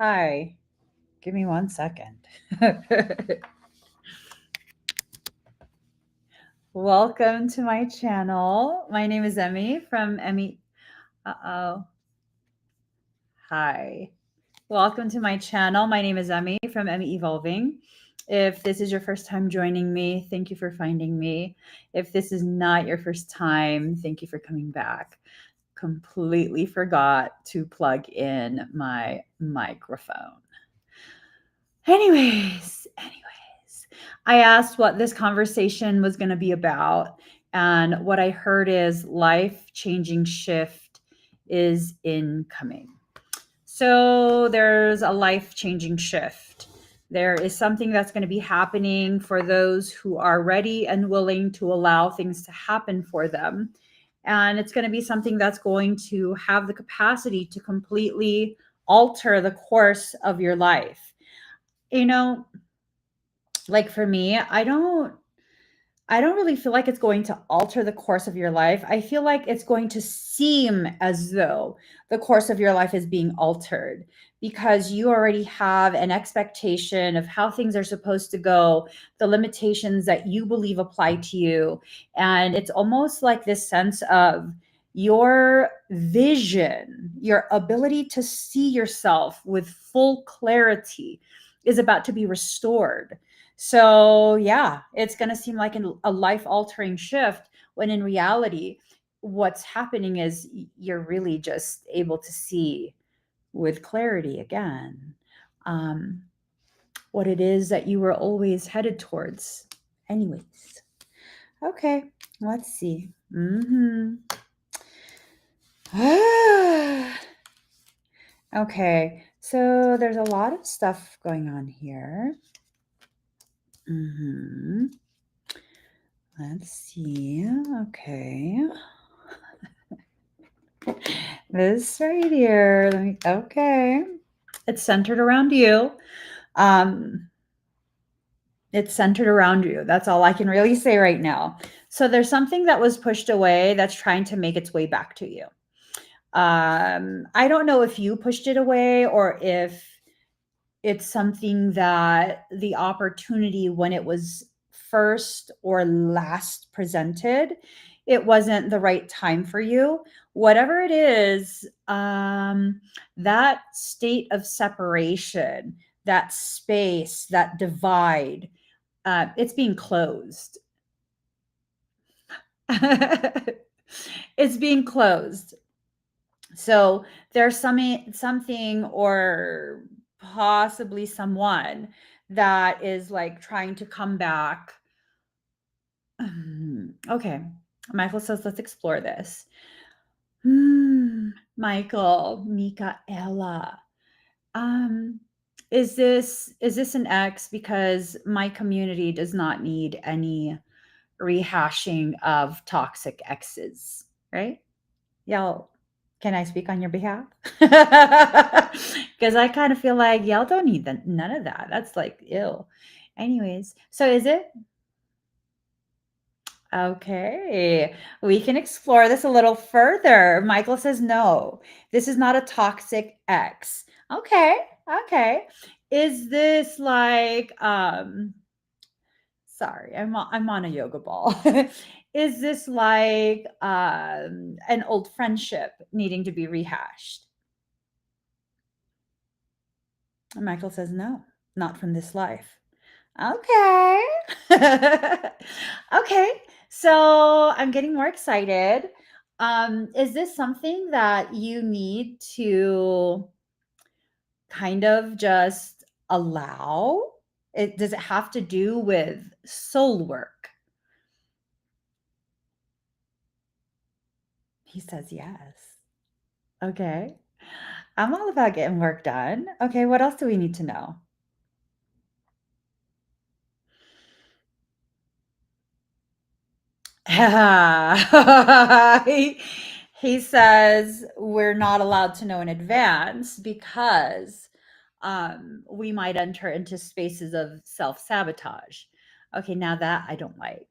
Hi. Give me 1 second. Welcome to my channel. My name is Emmy from Emmy. Uh-oh. Hi. Welcome to my channel. My name is Emmy from Emmy Evolving. If this is your first time joining me, thank you for finding me. If this is not your first time, thank you for coming back. Completely forgot to plug in my microphone. Anyways, I asked what this conversation was going to be about. And what I heard is life-changing shift is incoming. So there's a life-changing shift. There is something that's going to be happening for those who are ready and willing to allow things to happen for them. And it's going to be something that's going to have the capacity to completely alter the course of your life. You know, like for me, I don't really feel like it's going to alter the course of your life. I feel like it's going to seem as though the course of your life is being altered because you already have an expectation of how things are supposed to go, the limitations that you believe apply to you. And it's almost like this sense of your vision, your ability to see yourself with full clarity is about to be restored. So, yeah, it's going to seem like a life altering shift when in reality, what's happening is you're really just able to see with clarity again um, what it is that you were always headed towards. Anyways, okay, let's see. Okay, so there's a lot of stuff going on here. Let's see. Okay. This right here. Okay. It's centered around you. It's centered around you. That's all I can really say right now. So there's something that was pushed away that's trying to make its way back to you. I don't know if you pushed it away or if it's something that the opportunity when it was first or last presented, it wasn't the right time for you. Whatever it is, that state of separation, that space, that divide, it's being closed. It's being closed. So there's something or possibly someone that is like trying to come back. Okay. Michael says, let's explore this. Michael, Michaela. Is this an X? Because my community does not need any rehashing of toxic exes, right? Y'all, can I speak on your behalf? Because I kind of feel like y'all don't need none of that. That's like ew. Anyways, so is it? Okay, we can explore this a little further. Michael says no. This is not a toxic ex. Okay, okay. Is this like sorry, I'm on a yoga ball. Is this like an old friendship needing to be rehashed? And Michael says no, not from this life. Okay. Okay. So I'm getting more excited. Is this something that you need to kind of just allow? Does it have to do with soul work? He says yes. Okay. I'm all about getting work done. Okay, what else do we need to know? he, he says we're not allowed to know in advance because we might enter into spaces of self-sabotage. Okay, now that I don't like.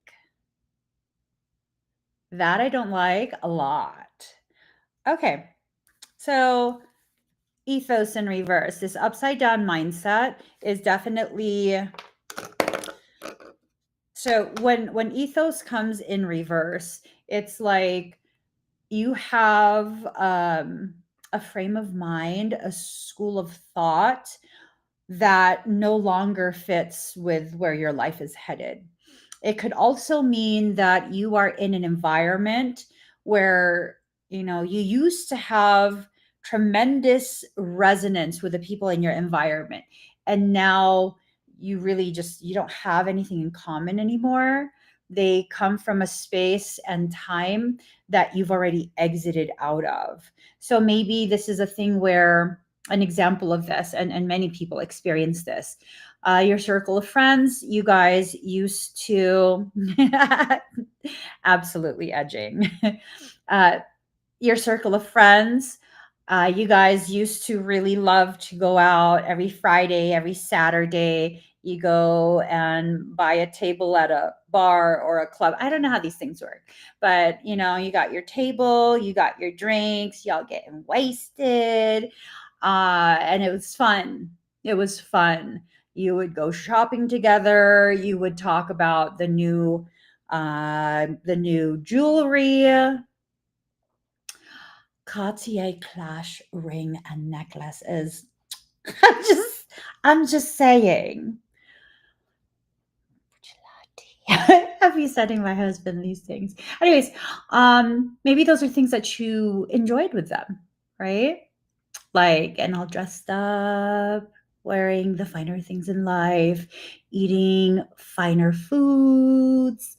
That I don't like a lot. Okay, so ethos in reverse. This upside down mindset is definitely, so when ethos comes in reverse, it's like you have a frame of mind, a school of thought that no longer fits with where your life is headed. It could also mean that you are in an environment where, you used to have tremendous resonance with the people in your environment. And now you really just, you don't have anything in common anymore. They come from a space and time that you've already exited out of. So maybe this is a thing where, an example of this, and many people experience this. Your circle of friends, you guys used to, absolutely edging. Uh, your circle of friends, you guys used to really love to go out every Friday, every Saturday. You go and buy a table at a bar or a club. I don't know how these things work, but you got your table, you got your drinks, y'all getting wasted. And it was fun. It was fun. You would go shopping together. You would talk about the new jewelry. Cartier Clash ring and necklace is. I'm just, I'm just saying. I'll be sending my husband these things. Anyways, maybe those are things that you enjoyed with them, right? Like, and all dressed up, wearing the finer things in life, eating finer foods.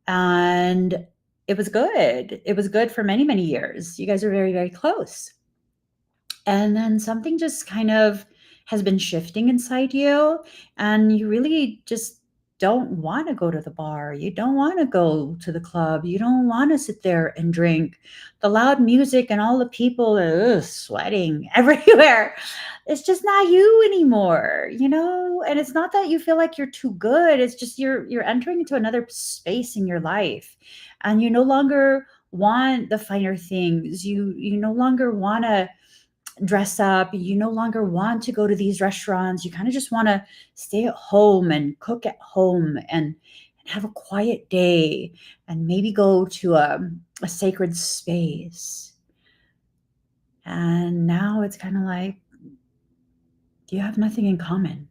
And it was good. It was good for many, many years. You guys are very, very close. And then something just kind of has been shifting inside you, and you really just don't want to go to the bar. You don't want to go to the club. You don't want to sit there and drink the loud music and all the people sweating everywhere. It's just not you anymore. And it's not that you feel like you're too good. It's just you're entering into another space in your life, and you no longer want the finer things. You no longer want to dress up. You no longer want to go to these restaurants. You kind of just want to stay at home and cook at home, and have a quiet day, and maybe go to a sacred space. And now it's kind of like you have nothing in common.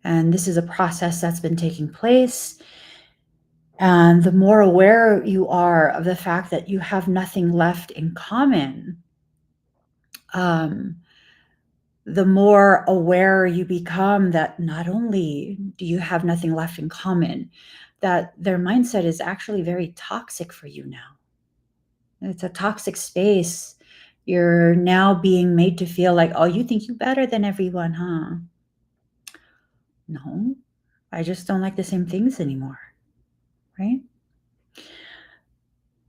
And this is a process that's been taking place. And the more aware you are of the fact that you have nothing left in common, um, the more aware you become that not only do you have nothing left in common, that their mindset is actually very toxic for you now. It's a toxic space. You're now being made to feel like, oh, you think you're better than everyone, huh? No, I just don't like the same things anymore, right?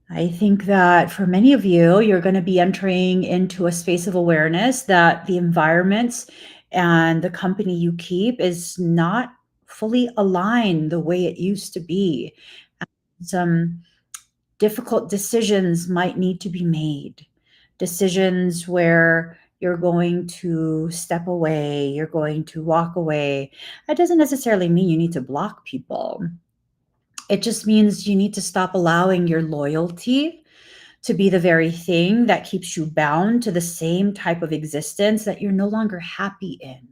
I think that for many of you, you're going to be entering into a space of awareness that the environments and the company you keep is not fully aligned the way it used to be. Some difficult decisions might need to be made. Decisions where you're going to step away, you're going to walk away. That doesn't necessarily mean you need to block people. It just means you need to stop allowing your loyalty to be the very thing that keeps you bound to the same type of existence that you're no longer happy in.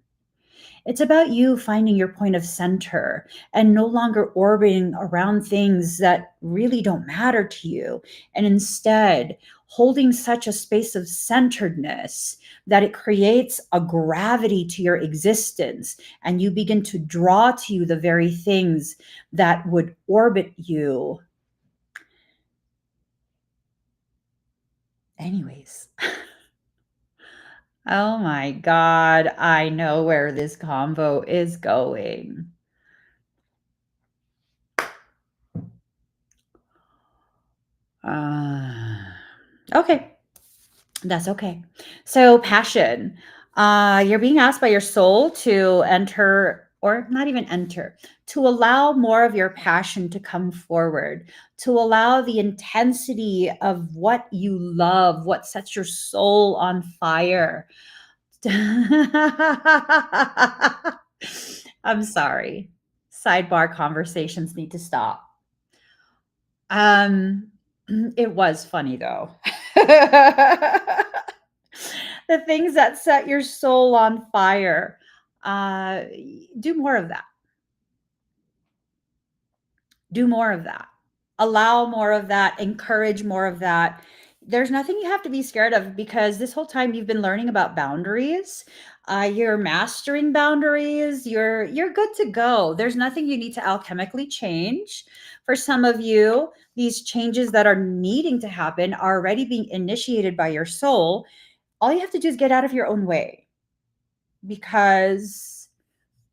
It's about you finding your point of center and no longer orbiting around things that really don't matter to you, and instead holding such a space of centeredness that it creates a gravity to your existence, and you begin to draw to you the very things that would orbit you. Anyways. Oh my God, I know where this convo is going. Okay, that's okay. So, passion. You're being asked by your soul to enter or not even enter, to allow more of your passion to come forward, to allow the intensity of what you love, what sets your soul on fire. I'm sorry. Sidebar conversations need to stop. It was funny though. The things that set your soul on fire. Uh, do more of that. Do more of that. Allow more of that. Encourage more of that. There's nothing you have to be scared of, because this whole time you've been learning about boundaries. You're mastering boundaries. You're good to go. There's nothing you need to alchemically change. For some of you, these changes that are needing to happen are already being initiated by your soul. All you have to do is get out of your own way, because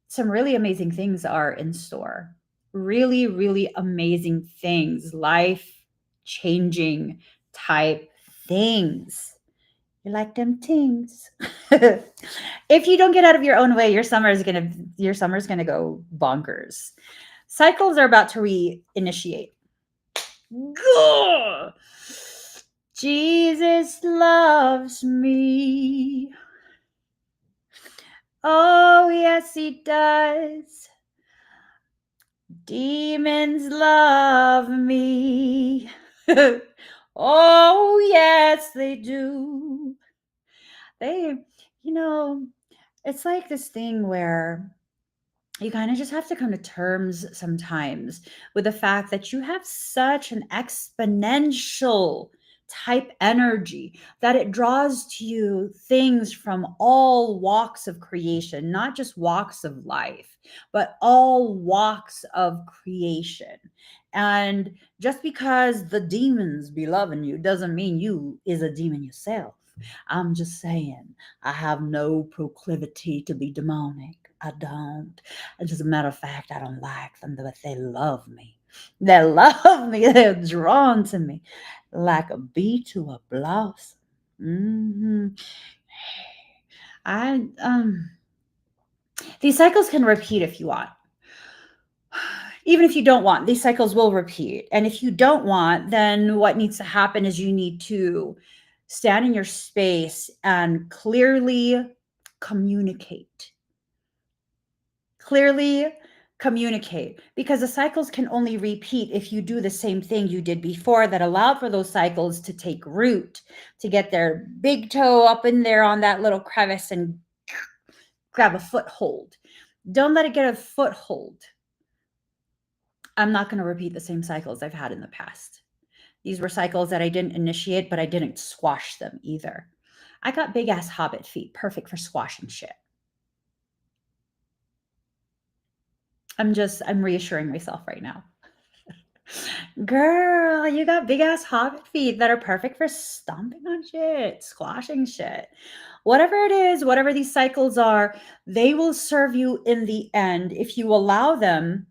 some really amazing things are in store. Really, really amazing things, life changing type things. You like them things. If you don't get out of your own way, your summer's gonna go bonkers. Cycles are about to reinitiate. Gah! Jesus loves me. Oh, yes, he does. Demons love me. Oh, yes, they do. They, you know, it's like this thing where you kind of just have to come to terms sometimes with the fact that you have such an exponential type energy that it draws to you things from all walks of creation, not just walks of life, but all walks of creation. And just because the demons be loving you doesn't mean you is a demon yourself. I'm just saying, I have no proclivity to be demonic. I don't. As a matter of fact, I don't like them, but they love me. They love me. They're drawn to me like a bee to a blossom. hmm I these cycles can repeat if you want. Even if you don't want, these cycles will repeat. And if you don't want, then what needs to happen is you need to stand in your space and clearly communicate. Clearly communicate, because the cycles can only repeat if you do the same thing you did before that allowed for those cycles to take root, to get their big toe up in there on that little crevice and grab a foothold. Don't let it get a foothold. I'm not going to repeat the same cycles I've had in the past. These were cycles that I didn't initiate, but I didn't squash them either. I got big ass hobbit feet, perfect for squashing shit. I'm reassuring myself right now. Girl, you got big ass hobbit feet that are perfect for stomping on shit, squashing shit. Whatever it is, whatever these cycles are, they will serve you in the end if you allow them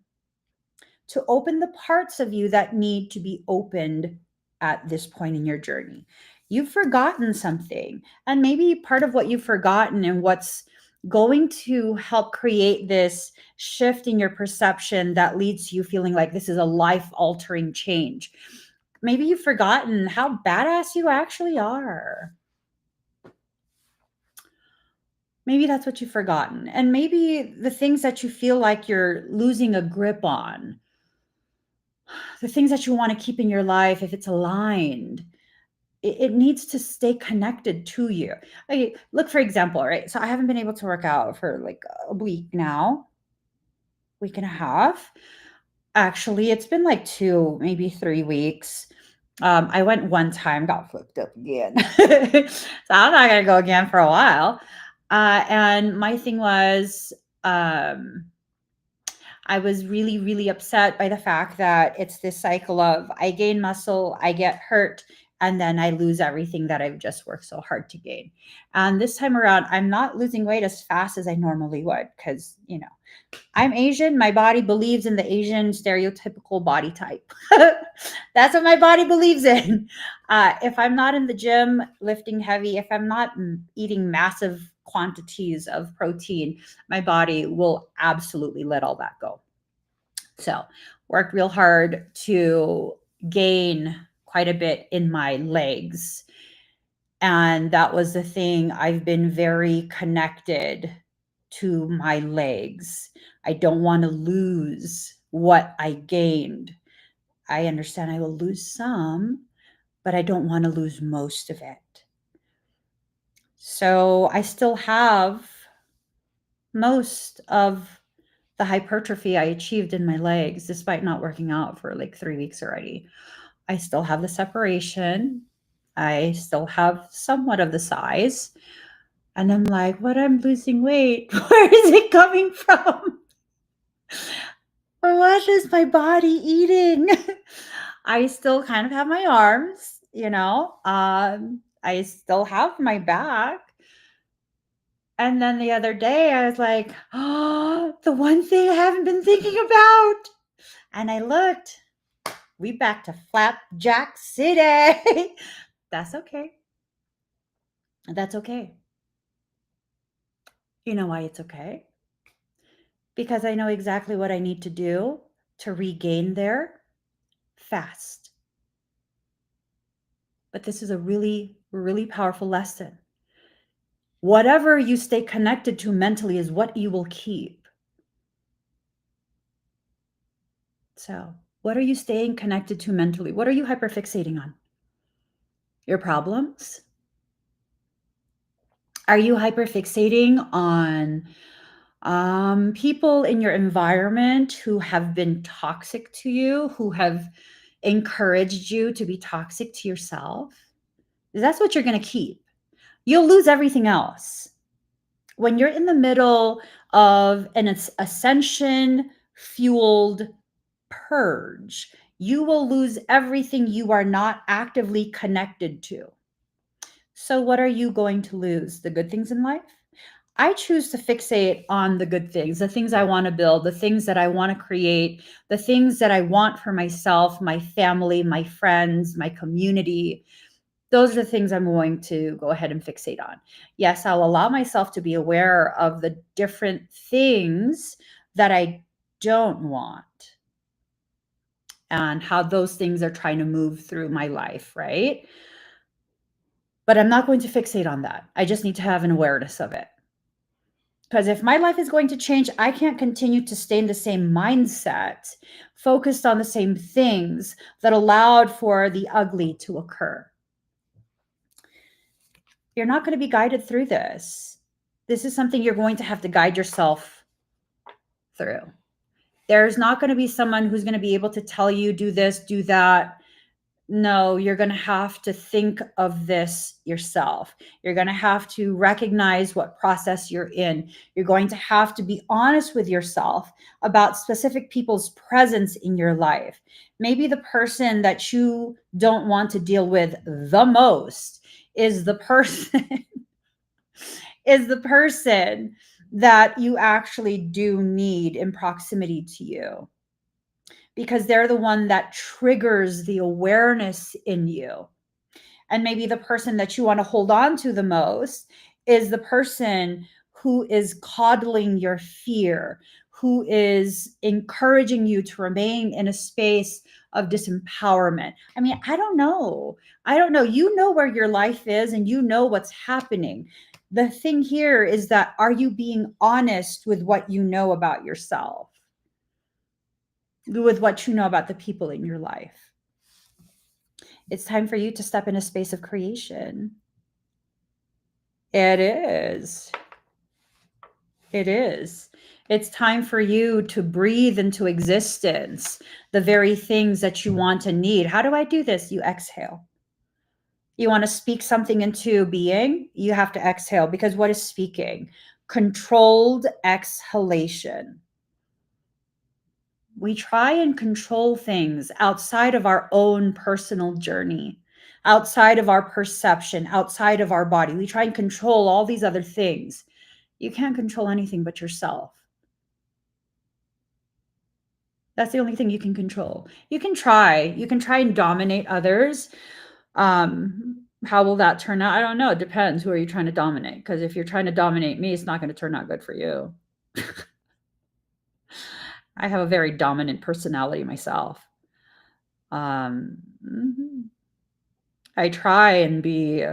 to open the parts of you that need to be opened at this point in your journey. You've forgotten something, and maybe part of what you've forgotten and what's going to help create this shift in your perception that leads to you feeling like this is a life altering change. Maybe you've forgotten how badass you actually are. Maybe that's what you've forgotten. And maybe the things that you feel like you're losing a grip on, the things that you want to keep in your life, if it's aligned, it needs to stay connected to you. Okay, look, for example, right? So I haven't been able to work out for like a week now, week and a half. Actually, it's been like 2, maybe 3 weeks. I went one time, got flipped up again. So I'm not gonna go again for a while. And my thing was, I was really, really upset by the fact that it's this cycle of I gain muscle, I get hurt, and then I lose everything that I've just worked so hard to gain. And this time around, I'm not losing weight as fast as I normally would, because, I'm Asian. My body believes in the Asian stereotypical body type. That's what my body believes in. If I'm not in the gym lifting heavy, if I'm not eating massive quantities of protein, my body will absolutely let all that go. So worked real hard to gain quite a bit in my legs. And that was the thing. I've been very connected to my legs. I don't want to lose what I gained. I understand I will lose some, but I don't want to lose most of it. So I still have most of the hypertrophy I achieved in my legs, despite not working out for like 3 weeks already. I still have the separation. I still have somewhat of the size. And I'm like, what? I'm losing weight. Where is it coming from? Or what is my body eating? I still kind of have my arms, I still have my back. And then the other day I was like, oh, the one thing I haven't been thinking about. And I looked, we back to Flapjack City. That's okay. That's okay. You know why it's okay? Because I know exactly what I need to do to regain there fast. But this is a really, really powerful lesson. Whatever you stay connected to mentally is what you will keep. So, what are you staying connected to mentally? What are you hyperfixating on? Your problems? Are you hyperfixating on people in your environment who have been toxic to you, who have encouraged you to be toxic to yourself? That's what you're going to keep. You'll lose everything else. When you're in the middle of an ascension fueled purge, you will lose everything you are not actively connected to. So, what are you going to lose? The good things in life? I choose to fixate on the good things, the things I want to build, the things that I want to create, the things that I want for myself, my family, my friends, my community. Those are the things I'm going to go ahead and fixate on. Yes, I'll allow myself to be aware of the different things that I don't want and how those things are trying to move through my life, right? But I'm not going to fixate on that. I just need to have an awareness of it. Because if my life is going to change, I can't continue to stay in the same mindset, focused on the same things that allowed for the ugly to occur. You're not going to be guided through this. This is something you're going to have to guide yourself through. There's not going to be someone who's going to be able to tell you, do this, do that. No, you're going to have to think of this yourself. You're going to have to recognize what process you're in. You're going to have to be honest with yourself about specific people's presence in your life. Maybe the person that you don't want to deal with the most is the person is the person that you actually do need in proximity to you, because they're the one that triggers the awareness in you. And maybe the person that you want to hold on to the most is the person who is coddling your fear, who is encouraging you to remain in a space of disempowerment. I mean, I don't know. You know where your life is and you know what's happening. The thing here is that, are you being honest with what you know about yourself, with what you know about the people in your life? It's time for you to step in a space of creation. It is. It is. It's time for you to breathe into existence the very things that you want and need. How do I do this? You exhale. You want to speak something into being, you have to exhale, because what is speaking? Controlled exhalation. We try and control things outside of our own personal journey, outside of our perception, outside of our body. We try and control all these other things. You can't control anything but yourself. That's the only thing you can control. You can try and dominate others. How will that turn out? I don't know. It depends. Who are you trying to dominate? Because if you're trying to dominate me, it's not going to turn out good for you. I have a very dominant personality myself. Mhm. I try and be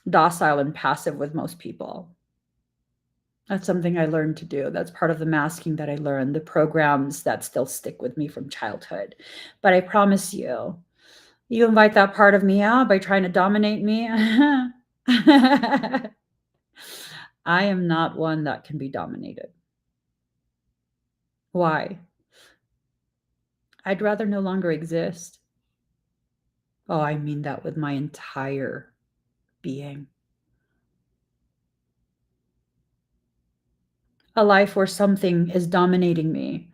docile and passive with most people. That's something I learned to do. That's part of the masking that I learned, the programs that still stick with me from childhood. But I promise you, you invite that part of me out by trying to dominate me. I am not one that can be dominated. Why? I'd rather no longer exist. Oh, I mean that with my entire being. A life where something is dominating me,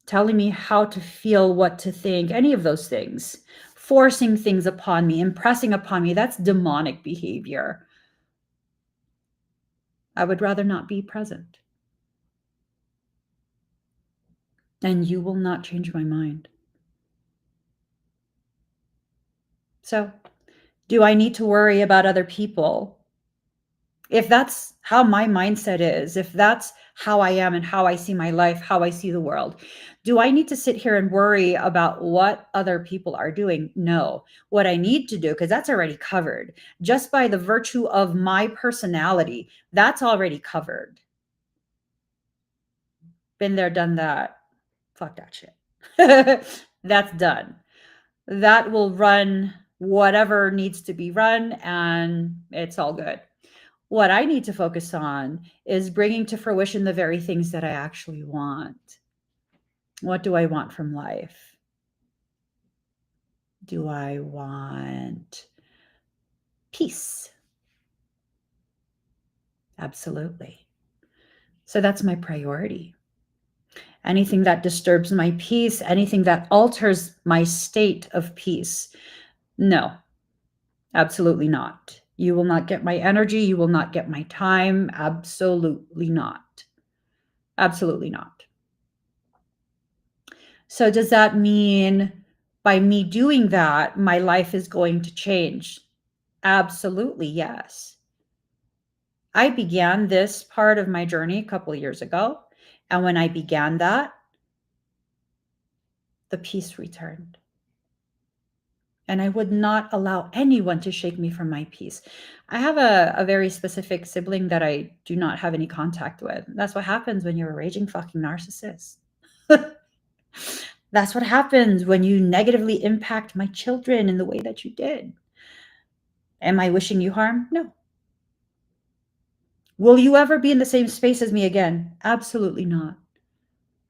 telling me how to feel, what to think, any of those things, forcing things upon me, impressing upon me, that's demonic behavior. I would rather not be present. And you will not change my mind. So, do I need to worry about other people? If that's how my mindset is, if that's how I am and how I see my life, how I see the world, do I need to sit here and worry about what other people are doing? No. What I need to do, because that's already covered, just by the virtue of my personality, that's already covered. Been there, done that. Fuck that shit. That's done. That will run whatever needs to be run, and it's all good. What I need to focus on is bringing to fruition the very things that I actually want. What do I want from life? Do I want peace? Absolutely. So that's my priority. Anything that disturbs my peace, anything that alters my state of peace, no, absolutely not. You will not get my energy. You will not get my time. Absolutely not. Absolutely not. So does that mean by me doing that, my life is going to change? Absolutely, yes. I began this part of my journey a couple of years ago. And when I began that, the peace returned. And I would not allow anyone to shake me from my peace. I have a very specific sibling that I do not have any contact with. That's what happens when you're a raging fucking narcissist. That's what happens when you negatively impact my children in the way that you did. Am I wishing you harm? No. Will you ever be in the same space as me again? Absolutely not.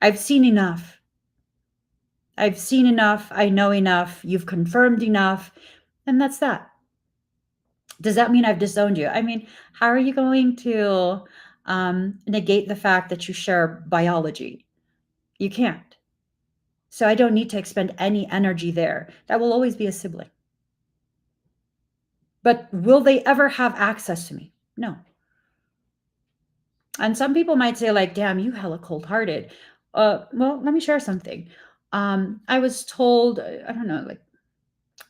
I've seen enough. I've seen enough. I know enough. You've confirmed enough. And that's that. Does that mean I've disowned you? I mean, how are you going to negate the fact that you share biology? You can't. So I don't need to expend any energy there. That will always be a sibling. But will they ever have access to me? No. And some people might say, like, damn, you hella cold-hearted. Well, let me share something. I was told, I don't know, like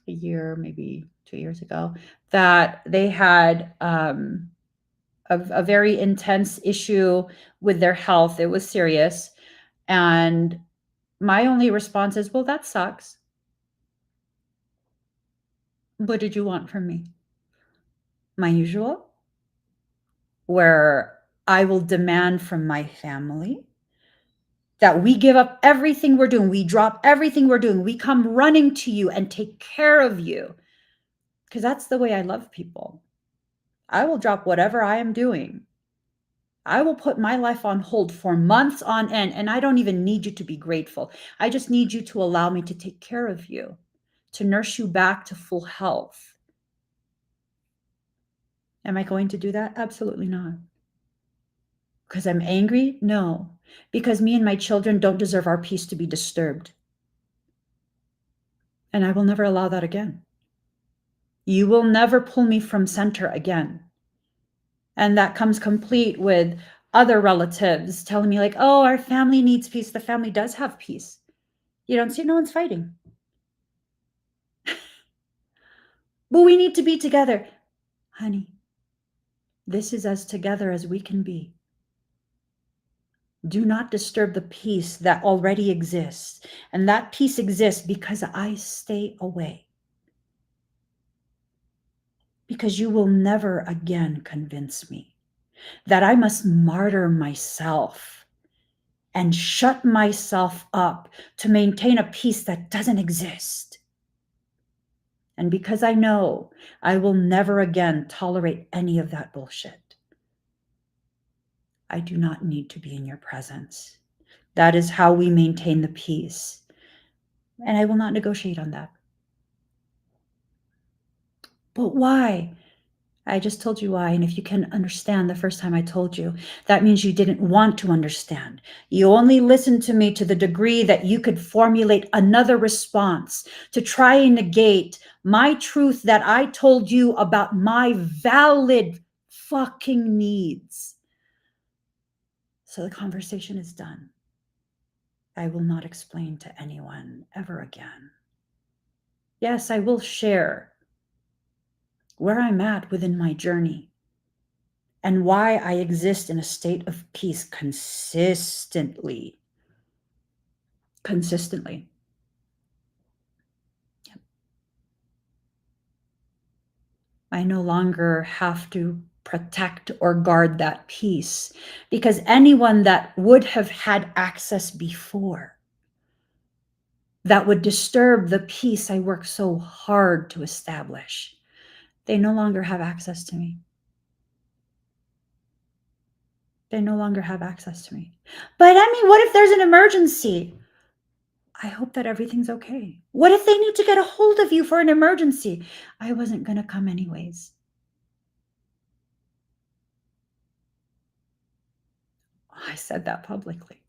a year, maybe 2 years ago, that they had a very intense issue with their health. It was serious. And my only response is, well, that sucks. What did you want from me? My usual, where I will demand from my family that we give up everything we're doing. We drop everything we're doing. We come running to you and take care of you. Because that's the way I love people. I will drop whatever I am doing. I will put my life on hold for months on end. And I don't even need you to be grateful. I just need you to allow me to take care of you, to nurse you back to full health. Am I going to do that? Absolutely not. Because I'm angry? No. Because me and my children don't deserve our peace to be disturbed. And I will never allow that again. You will never pull me from center again. And that comes complete with other relatives telling me, like, oh, our family needs peace. The family does have peace. You don't see, no one's fighting. But we need to be together. Honey, this is as together as we can be. Do not disturb the peace that already exists. And that peace exists because I stay away. Because you will never again convince me that I must martyr myself and shut myself up to maintain a peace that doesn't exist. And because I know I will never again tolerate any of that bullshit, I do not need to be in your presence. That is how we maintain the peace. And I will not negotiate on that. But why? I just told you why. And if you can understand the first time I told you, that means you didn't want to understand. You only listened to me to the degree that you could formulate another response to try and negate my truth that I told you about my valid fucking needs. So the conversation is done. I will not explain to anyone ever again. Yes, I will share where I'm at within my journey and why I exist in a state of peace consistently. Consistently. I no longer have to protect or guard that peace because anyone that would have had access before that would disturb the peace I worked so hard to establish, they no longer have access to me. They no longer have access to me. But I mean, what if there's an emergency? I hope that everything's okay. What if they need to get a hold of you for an emergency? I wasn't going to come anyways. I said that publicly.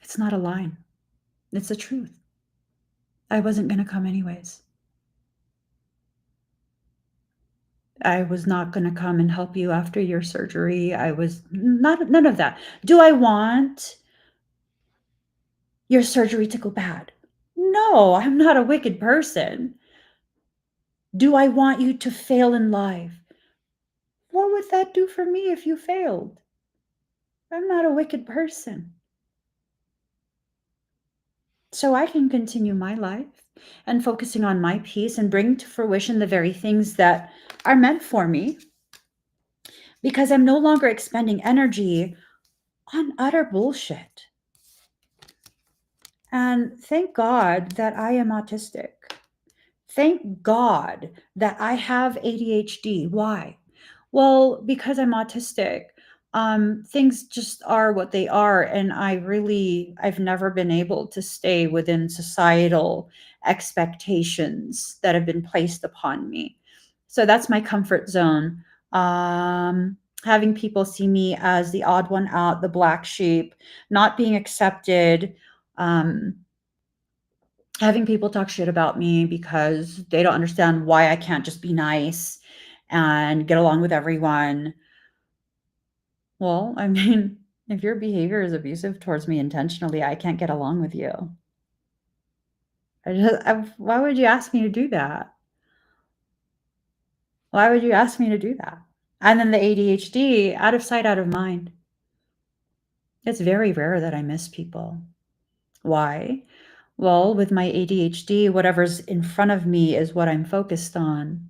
It's not a line. It's the truth. I wasn't going to come anyways. I was not going to come and help you after your surgery. I was none of that. Do I want your surgery to go bad? No, I'm not a wicked person. Do I want you to fail in life? What would that do for me if you failed? I'm not a wicked person. So I can continue my life and focusing on my peace and bring to fruition the very things that are meant for me because I'm no longer expending energy on utter bullshit. And thank God that I am autistic. Thank God that I have ADHD. Why? Well, because I'm autistic, things just are what they are. And I've never been able to stay within societal expectations that have been placed upon me. So that's my comfort zone. Having people see me as the odd one out, the black sheep, not being accepted, having people talk shit about me because they don't understand why I can't just be nice and get along with everyone. Well, I mean, if your behavior is abusive towards me intentionally, I can't get along with you. Why would you ask me to do that? Why would you ask me to do that? And then the ADHD, out of sight, out of mind. It's very rare that I miss people. Why? Well, with my ADHD, whatever's in front of me is what I'm focused on.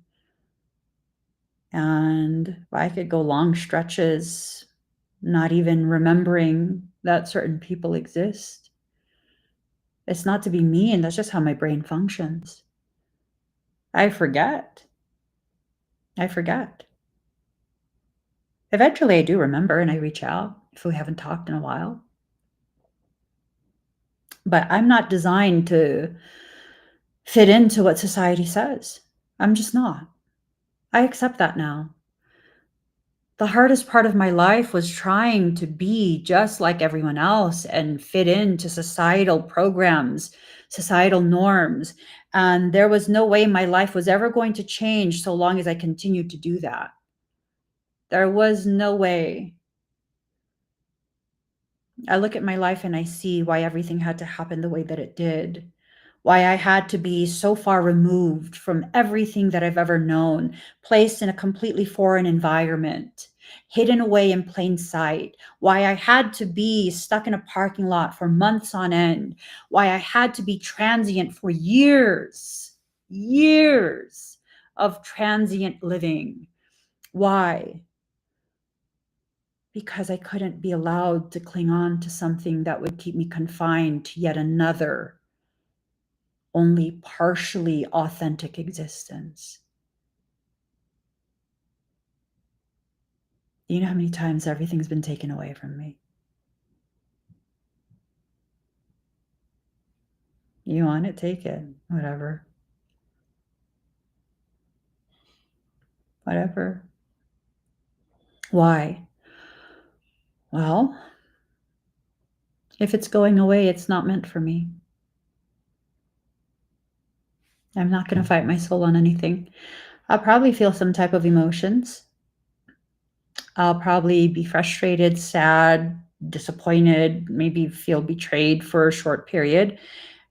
And I could go long stretches not even remembering that certain people exist. It's not to be mean, that's just how my brain functions. I forget. I forget. Eventually, I do remember and I reach out if we haven't talked in a while. But I'm not designed to fit into what society says. I'm just not. I accept that now. The hardest part of my life was trying to be just like everyone else and fit into societal programs, societal norms. And there was no way my life was ever going to change so long as I continued to do that. There was no way. I look at my life and I see why everything had to happen the way that it did. why I had to be so far removed from everything that I've ever known, placed in a completely foreign environment, hidden away in plain sight, why I had to be stuck in a parking lot for months on end, why I had to be transient for years of transient living. Why? Because I couldn't be allowed to cling on to something that would keep me confined to yet another, only partially authentic existence. You know how many times everything's been taken away from me? You want it? Take it. Whatever. Whatever. Why? Well, if it's going away, it's not meant for me. I'm not going to fight my soul on anything. I'll probably feel some type of emotions. I'll probably be frustrated, sad, disappointed, maybe feel betrayed for a short period.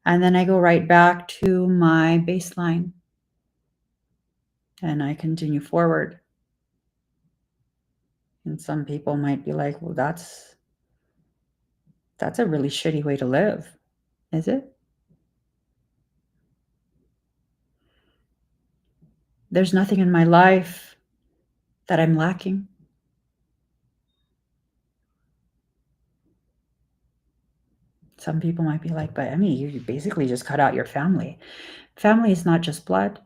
And then I go right back to my baseline and I continue forward. And some people might be like, well, that's a really shitty way to live. Is it? There's nothing in my life that I'm lacking. Some people might be like, but Emmy, you basically just cut out your family. Family is not just blood.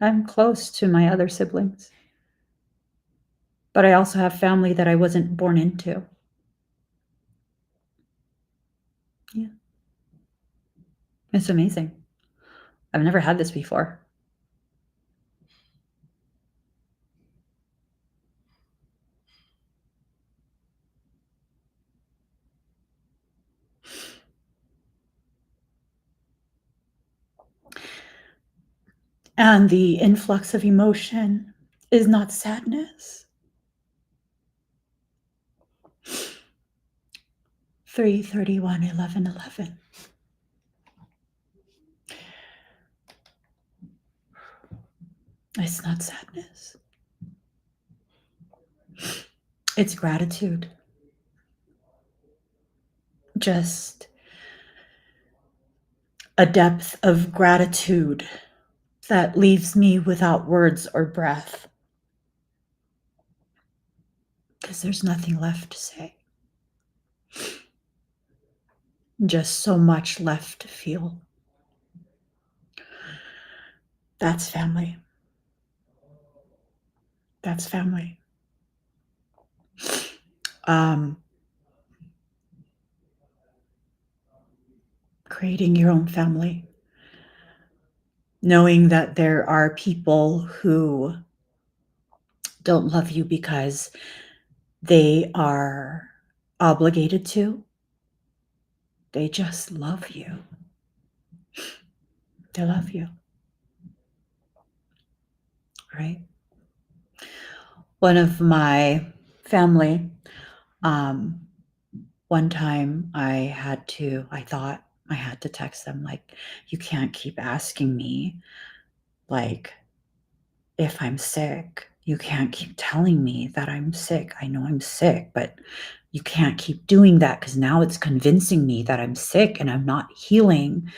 I'm close to my other siblings, but I also have family that I wasn't born into. Yeah. It's amazing. I've never had this before. And the influx of emotion is not sadness. 3/31/11/11. It's not sadness. It's gratitude. Just a depth of gratitude that leaves me without words or breath. Because there's nothing left to say. Just so much left to feel. That's family. That's family. Creating your own family. Knowing that there are people who don't love you because they are obligated to. They just love you. They love you. Right? One of my family, one time I thought I had to text them like, you can't keep asking me like if I'm sick. You can't keep telling me that I'm sick. I know I'm sick, but you can't keep doing that because now it's convincing me that I'm sick and I'm not healing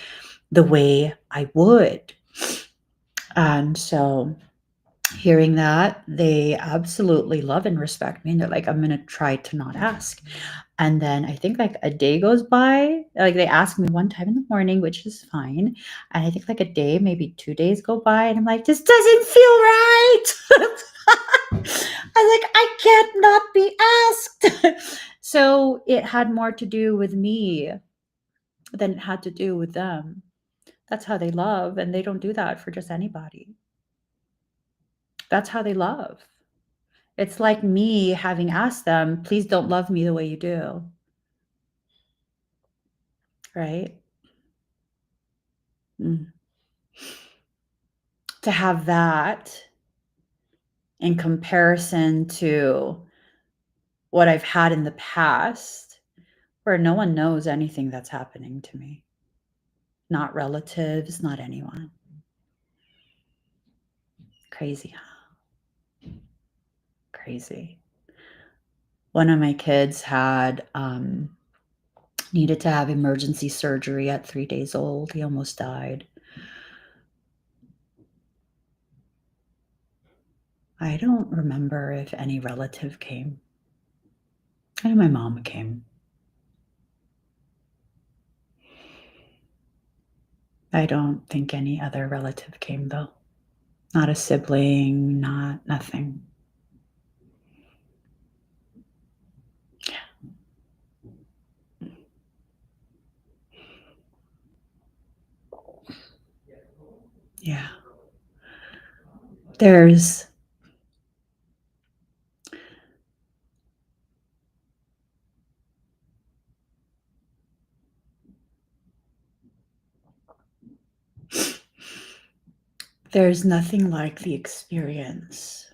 the way I would. And so hearing that, they absolutely love and respect me. And they're like, I'm going to try to not ask. And then I think like a day goes by, like they ask me one time in the morning, which is fine. And I think like a day, maybe 2 days go by and I'm like, this doesn't feel right. I'm like, I can't not be asked. So it had more to do with me than it had to do with them. That's how they love. And they don't do that for just anybody. That's how they love. It's like me having asked them, please don't love me the way you do. Right? Mm. To have that in comparison to what I've had in the past, where no one knows anything that's happening to me. not relatives, not anyone. Crazy, huh? Crazy. One of my kids had needed to have emergency surgery at 3 days old. He almost died. I don't remember if any relative came. I know my mom came. I don't think any other relative came, though. Not a sibling, nothing. Yeah. There's nothing like the experience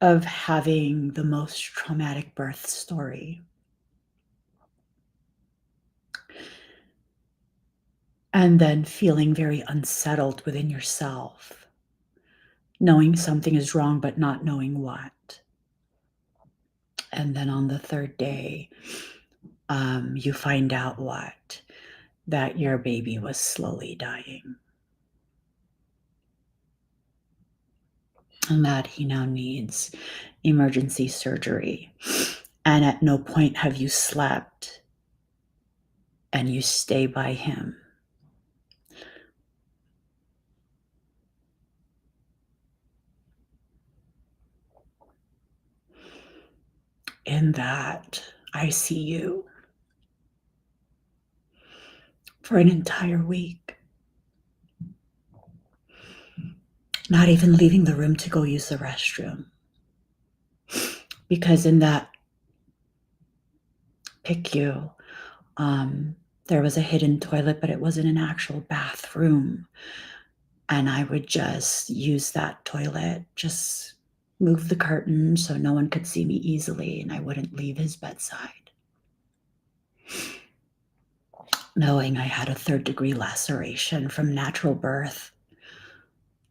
of having the most traumatic birth story. And then feeling very unsettled within yourself, knowing something is wrong, but not knowing what. And then on the third day, you find out what? That your baby was slowly dying. And that he now needs emergency surgery. And at no point have you slept, and you stay by him. In that ICU for an entire week. Not even leaving the room to go use the restroom. Because in that PICU, there was a hidden toilet, but it wasn't an actual bathroom. And I would just use that toilet, just move the curtain so no one could see me easily, and I wouldn't leave his bedside. Knowing I had a 3rd-degree laceration from natural birth,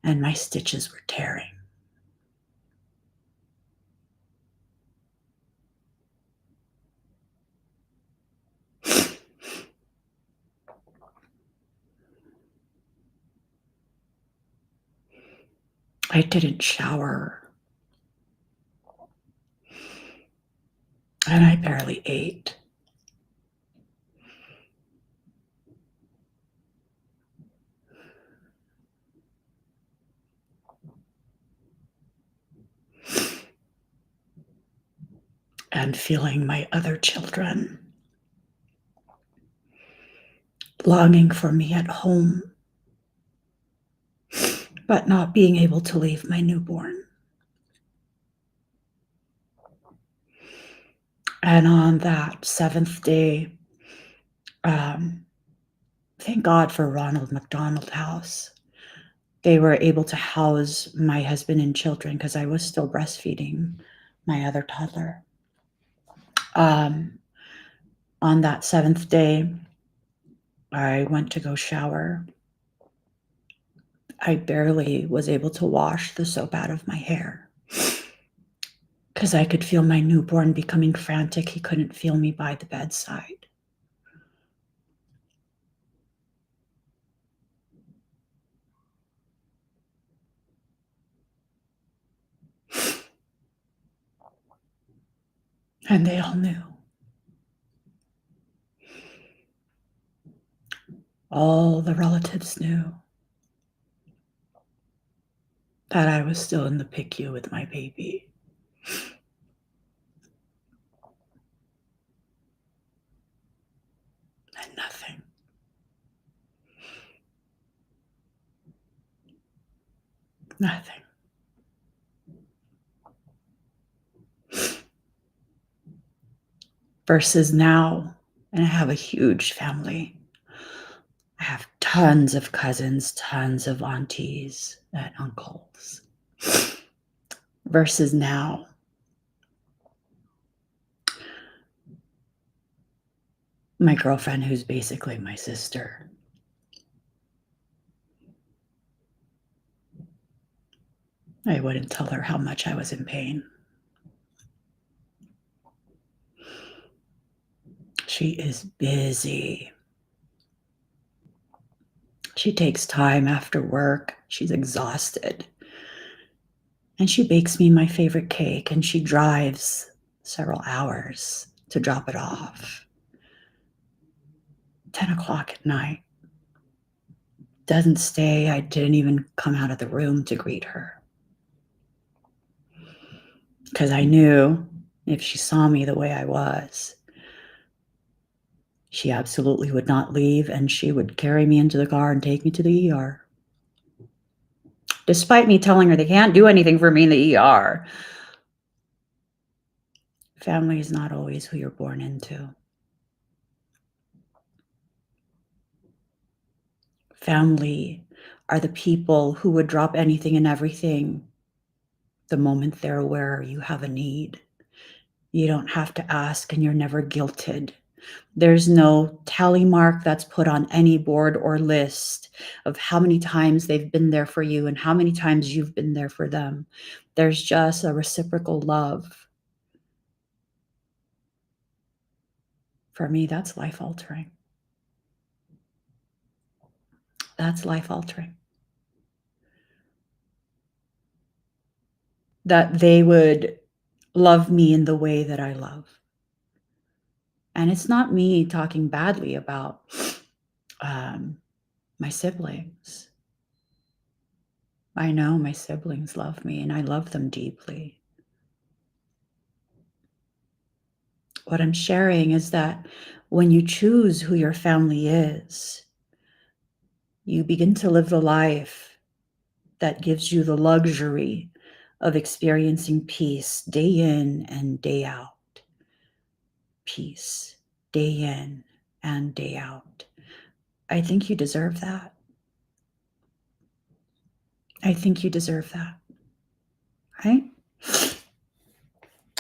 and my stitches were tearing. I didn't shower, and I barely ate. And feeling my other children longing for me at home, but not being able to leave my newborn. And on that 7th day, thank God for Ronald McDonald House. They were able to house my husband and children because I was still breastfeeding my other toddler. On that 7th day, I went to go shower. I barely was able to wash the soap out of my hair because I could feel my newborn becoming frantic. He couldn't feel me by the bedside. And they all knew. All the relatives knew that I was still in the PICU with my baby. And nothing. Nothing. Versus now, and I have a huge family. I have tons of cousins, tons of aunties and uncles. Versus now, My girlfriend, who's basically my sister. I wouldn't tell her how much I was in pain. She is busy. She takes time after work. She's exhausted. And she bakes me my favorite cake, and she drives several hours to drop it off. 10 o'clock at night. Doesn't stay. I didn't even come out of the room to greet her. Because I knew if she saw me the way I was, she absolutely would not leave, and she would carry me into the car and take me to the ER. Despite me telling her they can't do anything for me in the ER. Family is not always who you're born into. Family are the people who would drop anything and everything the moment they're aware you have a need. You don't have to ask, and you're never guilted. There's no tally mark that's put on any board or list of how many times they've been there for you and how many times you've been there for them. There's just a reciprocal love. For me, that's life-altering. That's life-altering. That they would love me in the way that I love. And it's not me talking badly about my siblings. I know my siblings love me, and I love them deeply. What I'm sharing is that when you choose who your family is, you begin to live the life that gives you the luxury of experiencing peace day in and day out. Peace day in and day out. I think you deserve that. I think you deserve that. Right?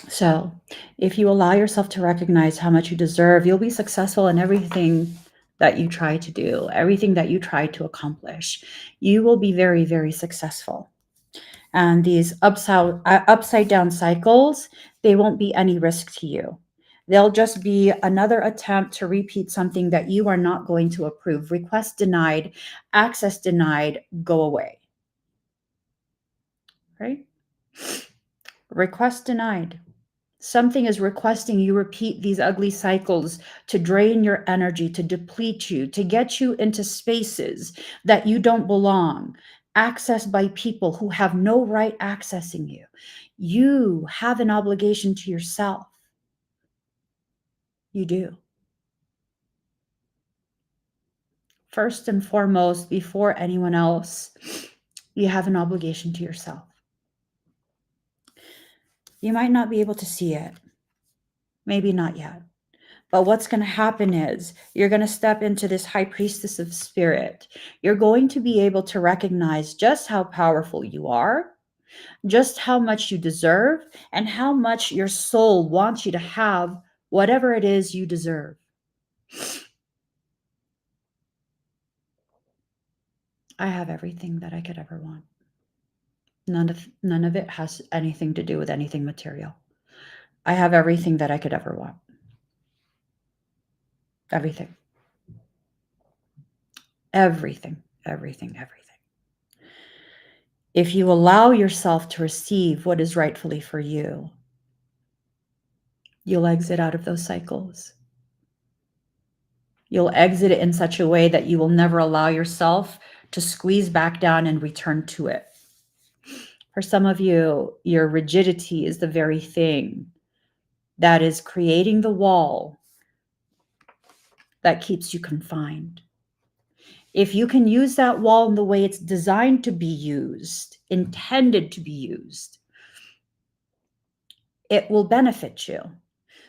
So, if you allow yourself to recognize how much you deserve, you'll be successful in everything that you try to do, everything that you try to accomplish. You will be very, very successful. And these upside down cycles, they won't be any risk to you. They'll just be another attempt to repeat something that you are not going to approve. Request denied, access denied, go away. Right? Request denied. Something is requesting you repeat these ugly cycles to drain your energy, to deplete you, to get you into spaces that you don't belong, accessed by people who have no right accessing you. You have an obligation to yourself. You do. First and foremost, before anyone else, you have an obligation to yourself. You might not be able to see it. Maybe not yet. But what's going to happen is you're going to step into this high priestess of spirit. You're going to be able to recognize just how powerful you are, just how much you deserve, and how much your soul wants you to have whatever it is you deserve. I have everything that I could ever want. None of it has anything to do with anything material. I have everything that I could ever want. Everything. Everything, everything, everything. If you allow yourself to receive what is rightfully for you, you'll exit out of those cycles. You'll exit it in such a way that you will never allow yourself to squeeze back down and return to it. For some of you, your rigidity is the very thing that is creating the wall that keeps you confined. If you can use that wall in the way it's designed to be used, intended to be used, it will benefit you.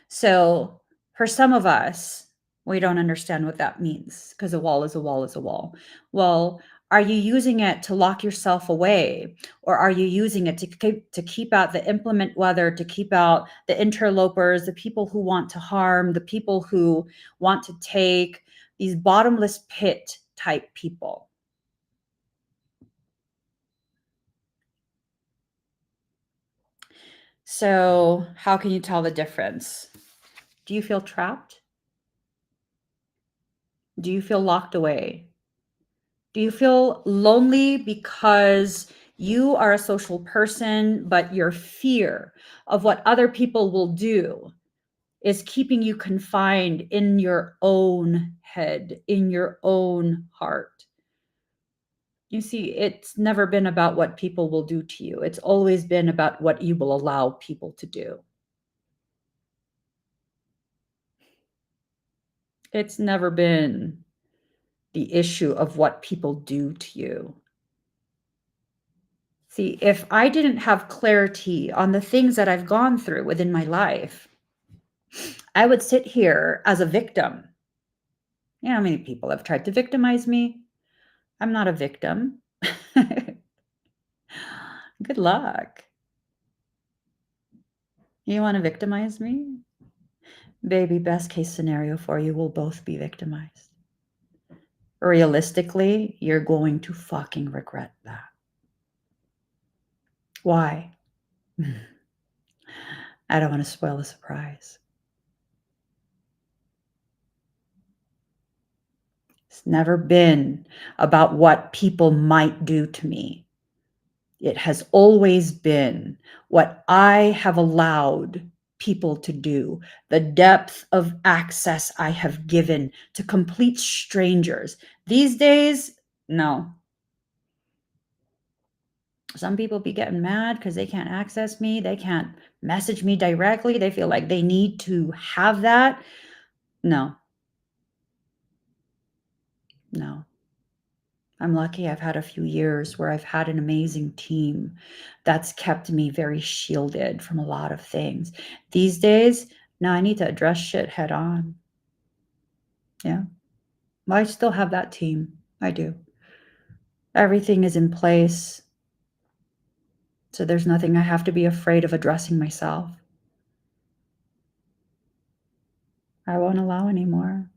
So for some of us, We don't understand what that means because a wall is a wall is a wall. Well, are you using it to lock yourself away, or are you using it to keep out the implement weather, to keep out the interlopers, the people who want to harm, the people who want to take, these bottomless pit type people? So, how can you tell the difference? Do you feel trapped? Do you feel locked away? Do you feel lonely because you are a social person, but your fear of what other people will do is keeping you confined in your own head, in your own heart? You see, it's never been about what people will do to you. It's always been about what you will allow people to do. It's never been the issue of what people do to you. See, if I didn't have clarity on the things that I've gone through within my life, I would sit here as a victim. You know how many people have tried to victimize me? I'm not a victim. Good luck. You want to victimize me? Baby, best case scenario for you, we'll both be victimized. Realistically, you're going to fucking regret that. Why? I don't want to spoil the surprise. It's never been about what people might do to me. It has always been what I have allowed people to do, the depth of access I have given to complete strangers. These days, no. Some people be getting mad because they can't access me. They can't message me directly. They feel like they need to have that. No, no. I'm lucky I've had a few years where I've had an amazing team that's kept me very shielded from a lot of things. These days, now I need to address shit head on. Yeah. I still have that team. I do. Everything is in place. So there's nothing I have to be afraid of addressing myself. I won't allow anymore.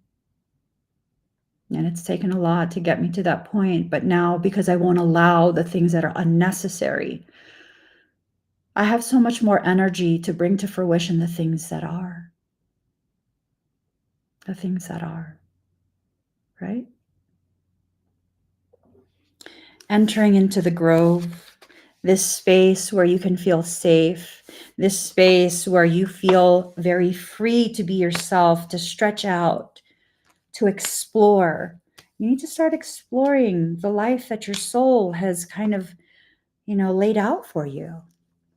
And it's taken a lot to get me to that point. But now, because I won't allow the things that are unnecessary, I have so much more energy to bring to fruition the things that are. The things that are, right? Entering into the grove, this space where you can feel safe, this space where you feel very free to be yourself, to stretch out, to explore. You need to start exploring the life that your soul has kind of, laid out for you.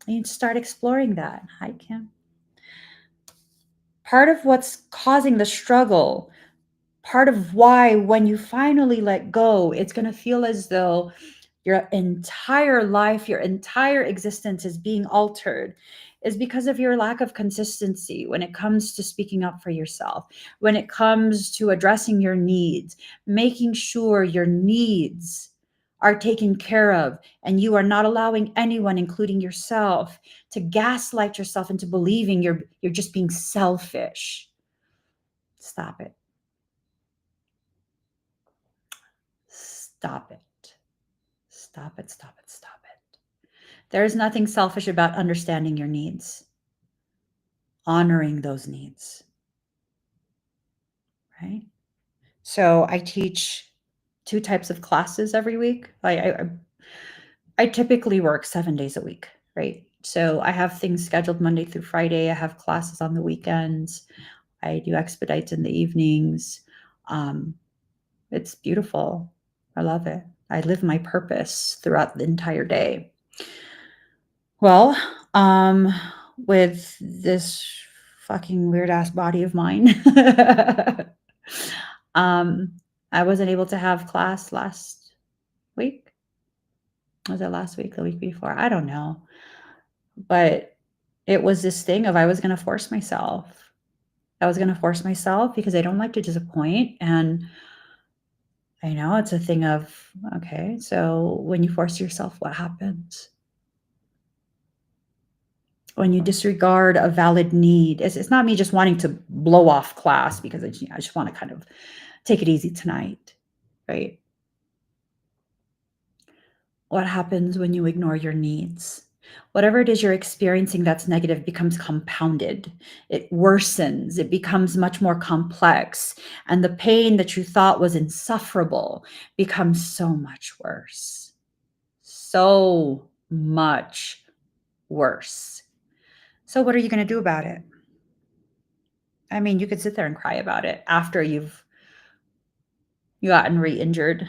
You need to start exploring that. Hi, Kim. Part of what's causing the struggle, part of why when you finally let go, it's going to feel as though your entire life, your entire existence is being altered, is because of your lack of consistency when it comes to speaking up for yourself, when it comes to addressing your needs, making sure your needs are taken care of, and you are not allowing anyone, including yourself, to gaslight yourself into believing you're just being selfish. Stop it. Stop it. Stop it. Stop it. Stop it. There is nothing selfish about understanding your needs, honoring those needs, right? So I teach 2 types of classes every week. I typically work 7 days a week, right? So I have things scheduled Monday through Friday. I have classes on the weekends. I do expedites in the evenings. It's beautiful. I love it. I live my purpose throughout the entire day. Well, with this fucking weird ass body of mine, um, I wasn't able to have class last week. Was it last week, the week before? I don't know. But it was this thing of I was going to force myself. I was going to force myself because I don't like to disappoint. And I know it's a thing of, okay, so when you force yourself, what happens? When you disregard a valid need, it's not me just wanting to blow off class because I just want to kind of take it easy tonight, right? What happens when you ignore your needs? Whatever it is you're experiencing that's negative becomes compounded. It worsens. It becomes much more complex. And the pain that you thought was insufferable becomes so much worse. So much worse. So, what are you going to do about it? I mean, you could sit there and cry about it after you've gotten re-injured,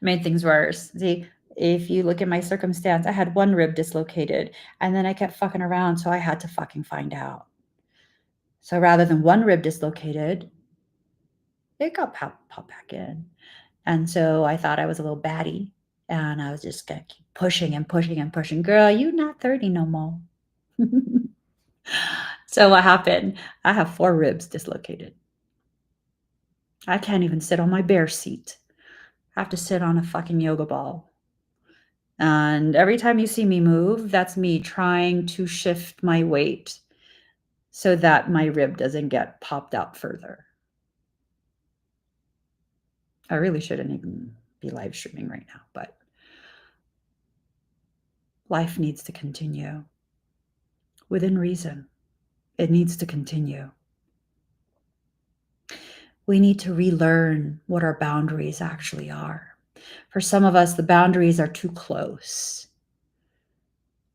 made things worse. See, if you look at my circumstance, I had one rib dislocated and then I kept fucking around. So I had to fucking find out. So rather than one rib dislocated, it got popped back in. And so I thought I was a little baddie and I was just going to keep pushing and pushing and pushing. Girl, you not 30 no more. So what happened? I have 4 ribs dislocated. I can't even sit on my bare seat. I have to sit on a fucking yoga ball. And every time you see me move, that's me trying to shift my weight so that my rib doesn't get popped out further. I really shouldn't even be live streaming right now, but life needs to continue within reason. It needs to continue. We need to relearn what our boundaries actually are. For some of us, the boundaries are too close.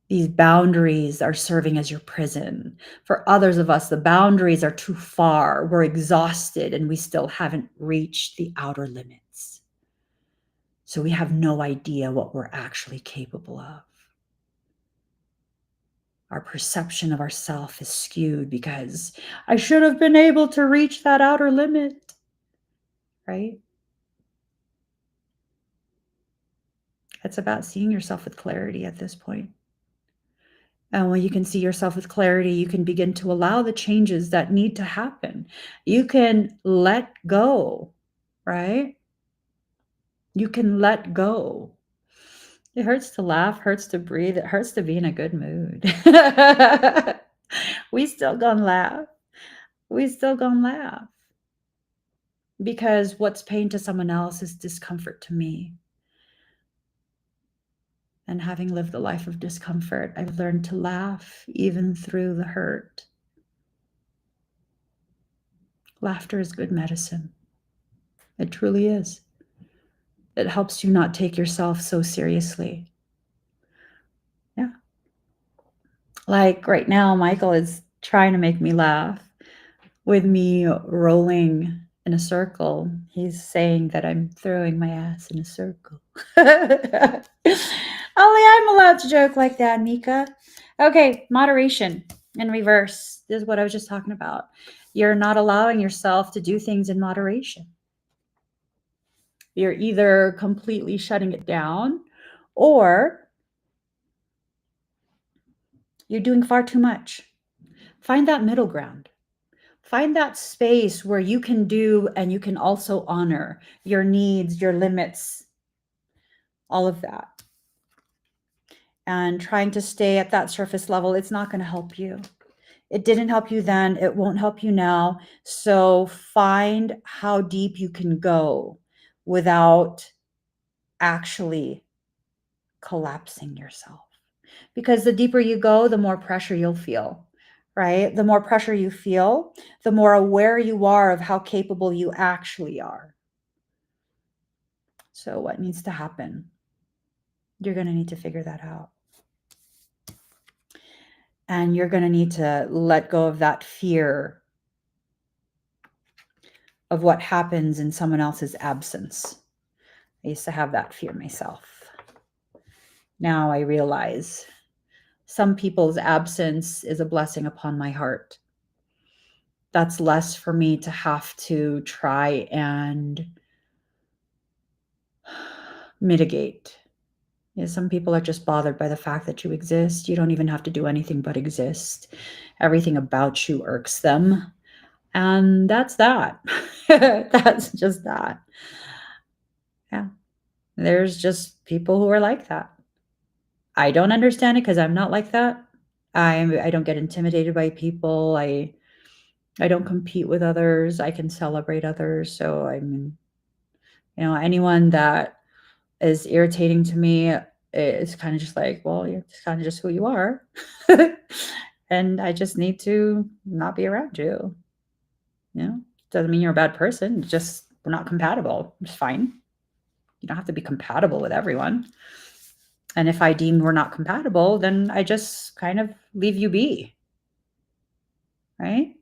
These boundaries are serving as your prison. For others of us, the boundaries are too far. We're exhausted and we still haven't reached the outer limits. So we have no idea what we're actually capable of. Our perception of ourself is skewed because I should have been able to reach that outer limit, right? It's about seeing yourself with clarity at this point. And when you can see yourself with clarity, you can begin to allow the changes that need to happen. You can let go, right? You can let go. It hurts to laugh, hurts to breathe, it hurts to be in a good mood. We still gonna laugh. We still gonna laugh. Because what's pain to someone else is discomfort to me. And having lived a life of discomfort, I've learned to laugh even through the hurt. Laughter is good medicine. It truly is. It helps you not take yourself so seriously. Yeah. Like right now, Michael is trying to make me laugh with me rolling in a circle. He's saying that I'm throwing my ass in a circle. Only I'm allowed to joke like that, Mika. Okay, moderation in reverse. This is what I was just talking about. You're not allowing yourself to do things in moderation. You're either completely shutting it down or you're doing far too much. Find that middle ground. Find that space where you can do and you can also honor your needs, your limits, all of that. And trying to stay at that surface level, it's not going to help you. It didn't help you then. It won't help you now. So find how deep you can go without actually collapsing yourself. Because the deeper you go, the more pressure you'll feel, right? The more pressure you feel, the more aware you are of how capable you actually are. So what needs to happen? You're going to need to figure that out. And you're going to need to let go of that fear of what happens in someone else's absence. I used to have that fear myself. Now I realize some people's absence is a blessing upon my heart. That's less for me to have to try and mitigate. Yeah, some people are just bothered by the fact that you exist. You don't even have to do anything but exist. Everything about you irks them. And that's that. That's just that. Yeah. There's just people who are like that. I don't understand it because I'm not like that. I don't get intimidated by people. I don't compete with others. I can celebrate others. So I mean, anyone that is irritating to me, it's kind of just like, well, you're just kind of just who you are. And I just need to not be around you. Doesn't mean you're a bad person. Just we're not compatible. It's fine. You don't have to be compatible with everyone. And if I deem we're not compatible, then I just kind of leave you be. Right?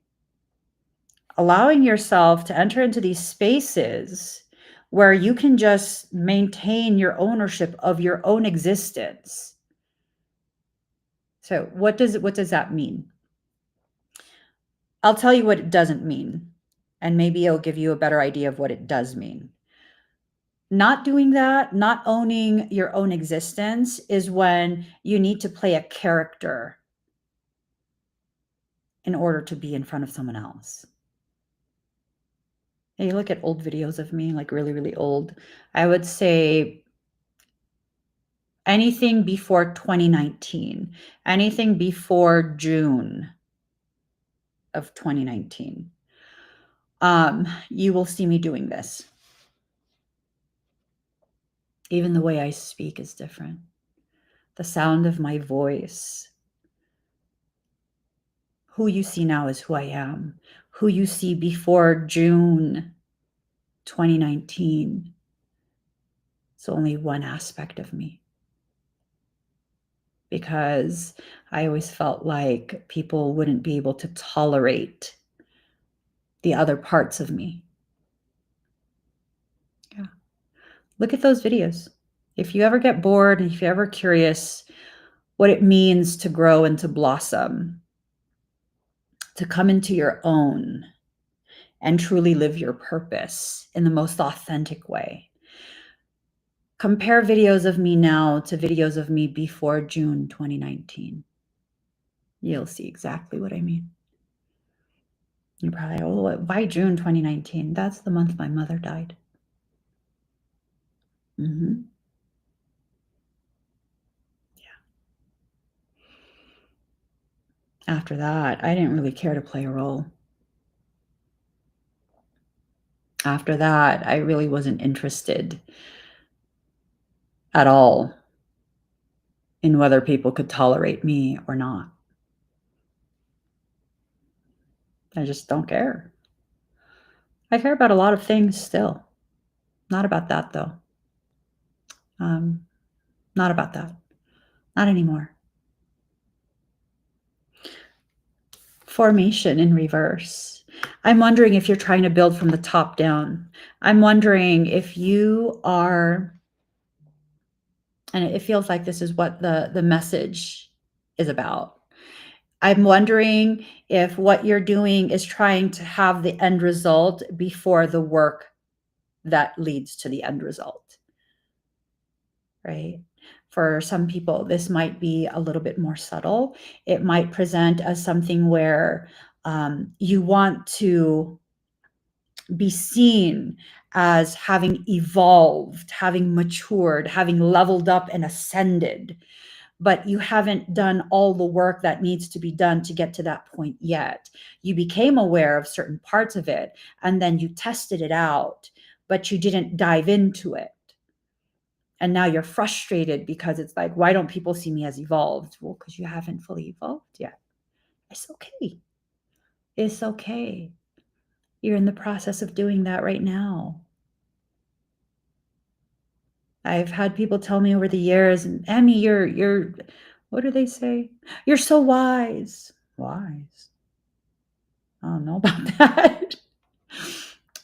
Allowing yourself to enter into these spaces where you can just maintain your ownership of your own existence. So what does that mean? I'll tell you what it doesn't mean, and maybe it'll give you a better idea of what it does mean. Not doing that, not owning your own existence, is when you need to play a character in order to be in front of someone else. And you look at old videos of me, like really, really old, I would say anything before 2019, anything before June of 2019, you will see me doing this. Even the way I speak is different. The sound of my voice. Who you see now is who I am. Who you see before June 2019 is only one aspect of me. Because I always felt like people wouldn't be able to tolerate the other parts of me. Yeah. Look at those videos. If you ever get bored, and if you're ever curious what it means to grow and to blossom, to come into your own and truly live your purpose in the most authentic way, compare videos of me now to videos of me before June 2019. You'll see exactly what I mean. You're probably, oh, why June 2019? That's the month my mother died. Mm-hmm. After that, I didn't really care to play a role. After that, I really wasn't interested at all in whether people could tolerate me or not. I just don't care. I care about a lot of things still. Not about that, though. Not about that. Not anymore. Formation in reverse. I'm wondering if you're trying to build from the top down. I'm wondering if you are, and it feels like this is what the message is about. I'm wondering if what you're doing is trying to have the end result before the work that leads to the end result, right? For some people, this might be a little bit more subtle. It might present as something where you want to be seen as having evolved, having matured, having leveled up and ascended, but you haven't done all the work that needs to be done to get to that point yet. You became aware of certain parts of it, and then you tested it out, but you didn't dive into it. And now you're frustrated because it's like, why don't people see me as evolved? Well, because you haven't fully evolved yet. It's okay. It's okay. You're in the process of doing that right now. I've had people tell me over the years, Emmy, you're, what do they say? You're so wise. Wise. I don't know about that.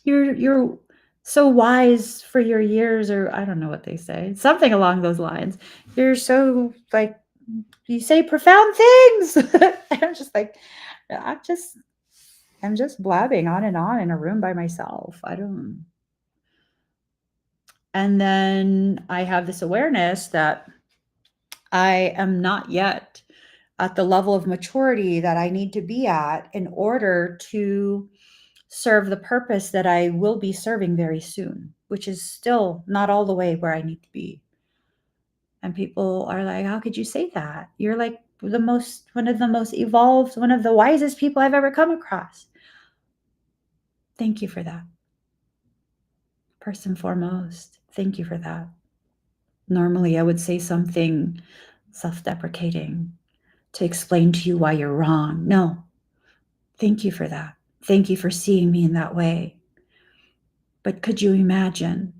You're so wise for your years, or I don't know what they say. Something along those lines. You're so like, you say profound things. I'm just like, I'm just blabbing on and on in a room by myself. And then I have this awareness that I am not yet at the level of maturity that I need to be at in order to serve the purpose that I will be serving very soon, which is still not all the way where I need to be. And people are like, how could you say that? You're like one of the most evolved, one of the wisest people I've ever come across. Thank you for that. First and foremost, thank you for that. Normally, I would say something self deprecating to explain to you why you're wrong. No, thank you for that. Thank you for seeing me in that way. But could you imagine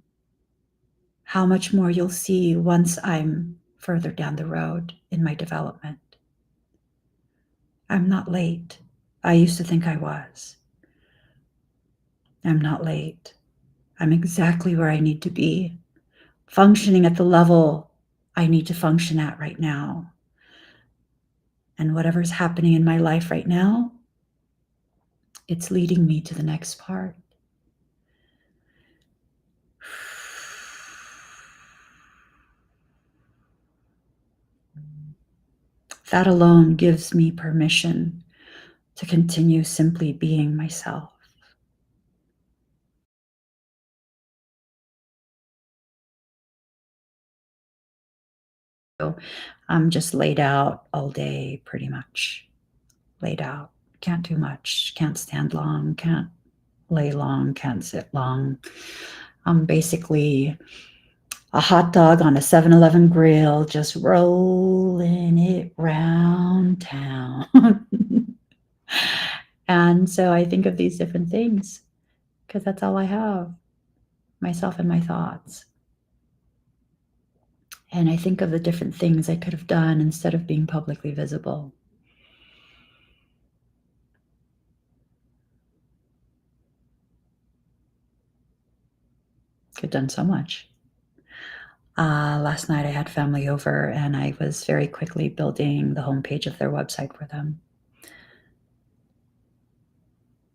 how much more you'll see once I'm further down the road in my development? I'm not late. I used to think I was. I'm not late. I'm exactly where I need to be, functioning at the level I need to function at right now. And whatever's happening in my life right now, it's leading me to the next part. That alone gives me permission to continue simply being myself. So I'm just laid out all day, pretty much. Laid out. Can't do much. Can't stand long. Can't lay long. Can't sit long. I'm basically a hot dog on a 7-Eleven grill, just rolling it round town. And so I think of these different things because that's all I have, myself and my thoughts. And I think of the different things I could have done instead of being publicly visible. Could have done so much. Last night I had family over and I was very quickly building the homepage of their website for them.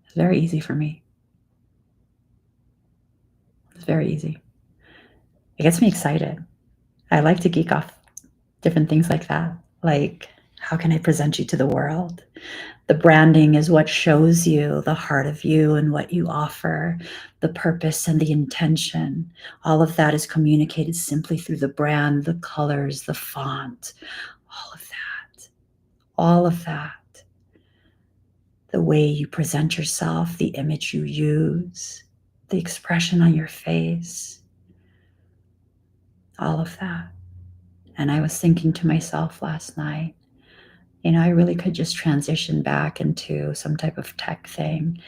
It's very easy for me. It's very easy. It gets me excited. I like to geek off different things like that. Like, how can I present you to the world? The branding is what shows you the heart of you and what you offer, the purpose and the intention. All of that is communicated simply through the brand, the colors, the font, all of that. All of that. The way you present yourself, the image you use, the expression on your face, all of that. And I was thinking to myself last night, I really could just transition back into some type of tech thing.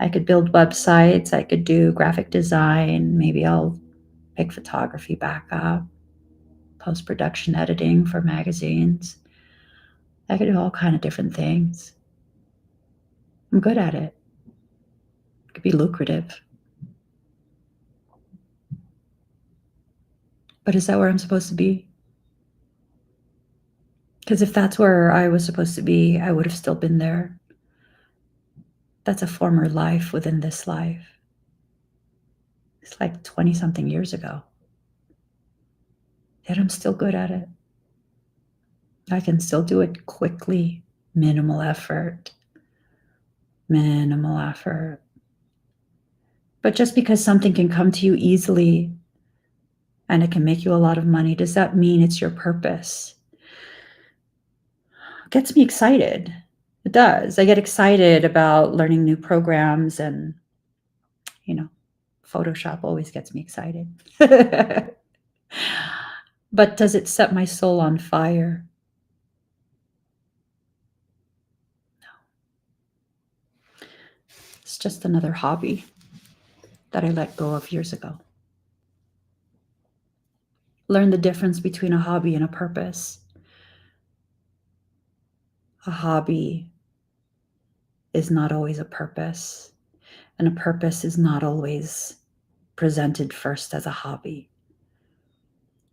I could build websites, I could do graphic design, maybe I'll pick photography back up, post-production editing for magazines. I could do all kind of different things. I'm good at it. It could be lucrative. But is that where I'm supposed to be? Because if that's where I was supposed to be, I would have still been there. That's a former life within this life. It's like 20-something years ago. Yet I'm still good at it. I can still do it quickly, minimal effort. Minimal effort. But just because something can come to you easily and it can make you a lot of money, does that mean it's your purpose? It gets me excited. It does. I get excited about learning new programs and, Photoshop always gets me excited. But does it set my soul on fire? No. It's just another hobby that I let go of years ago. Learn the difference between a hobby and a purpose. A hobby is not always a purpose, and a purpose is not always presented first as a hobby.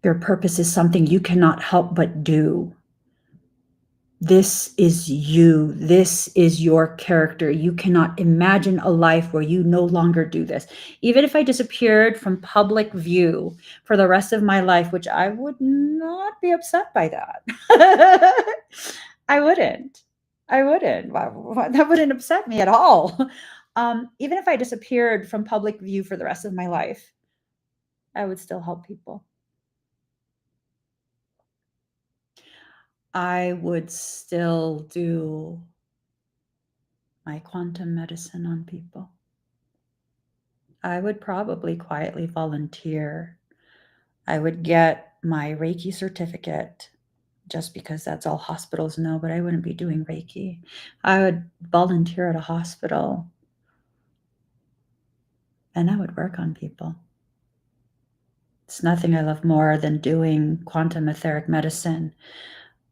Your purpose is something you cannot help but do. This is you. This is your character. You cannot imagine a life where you no longer do this. Even if I disappeared from public view for the rest of my life, which I would not be upset by that. I wouldn't. I wouldn't. That wouldn't upset me at all. Even if I disappeared from public view for the rest of my life, I would still help people. I would still do my quantum medicine on people. I would probably quietly volunteer. I would get my Reiki certificate just because that's all hospitals know, but I wouldn't be doing Reiki. I would volunteer at a hospital and I would work on people. It's nothing I love more than doing quantum etheric medicine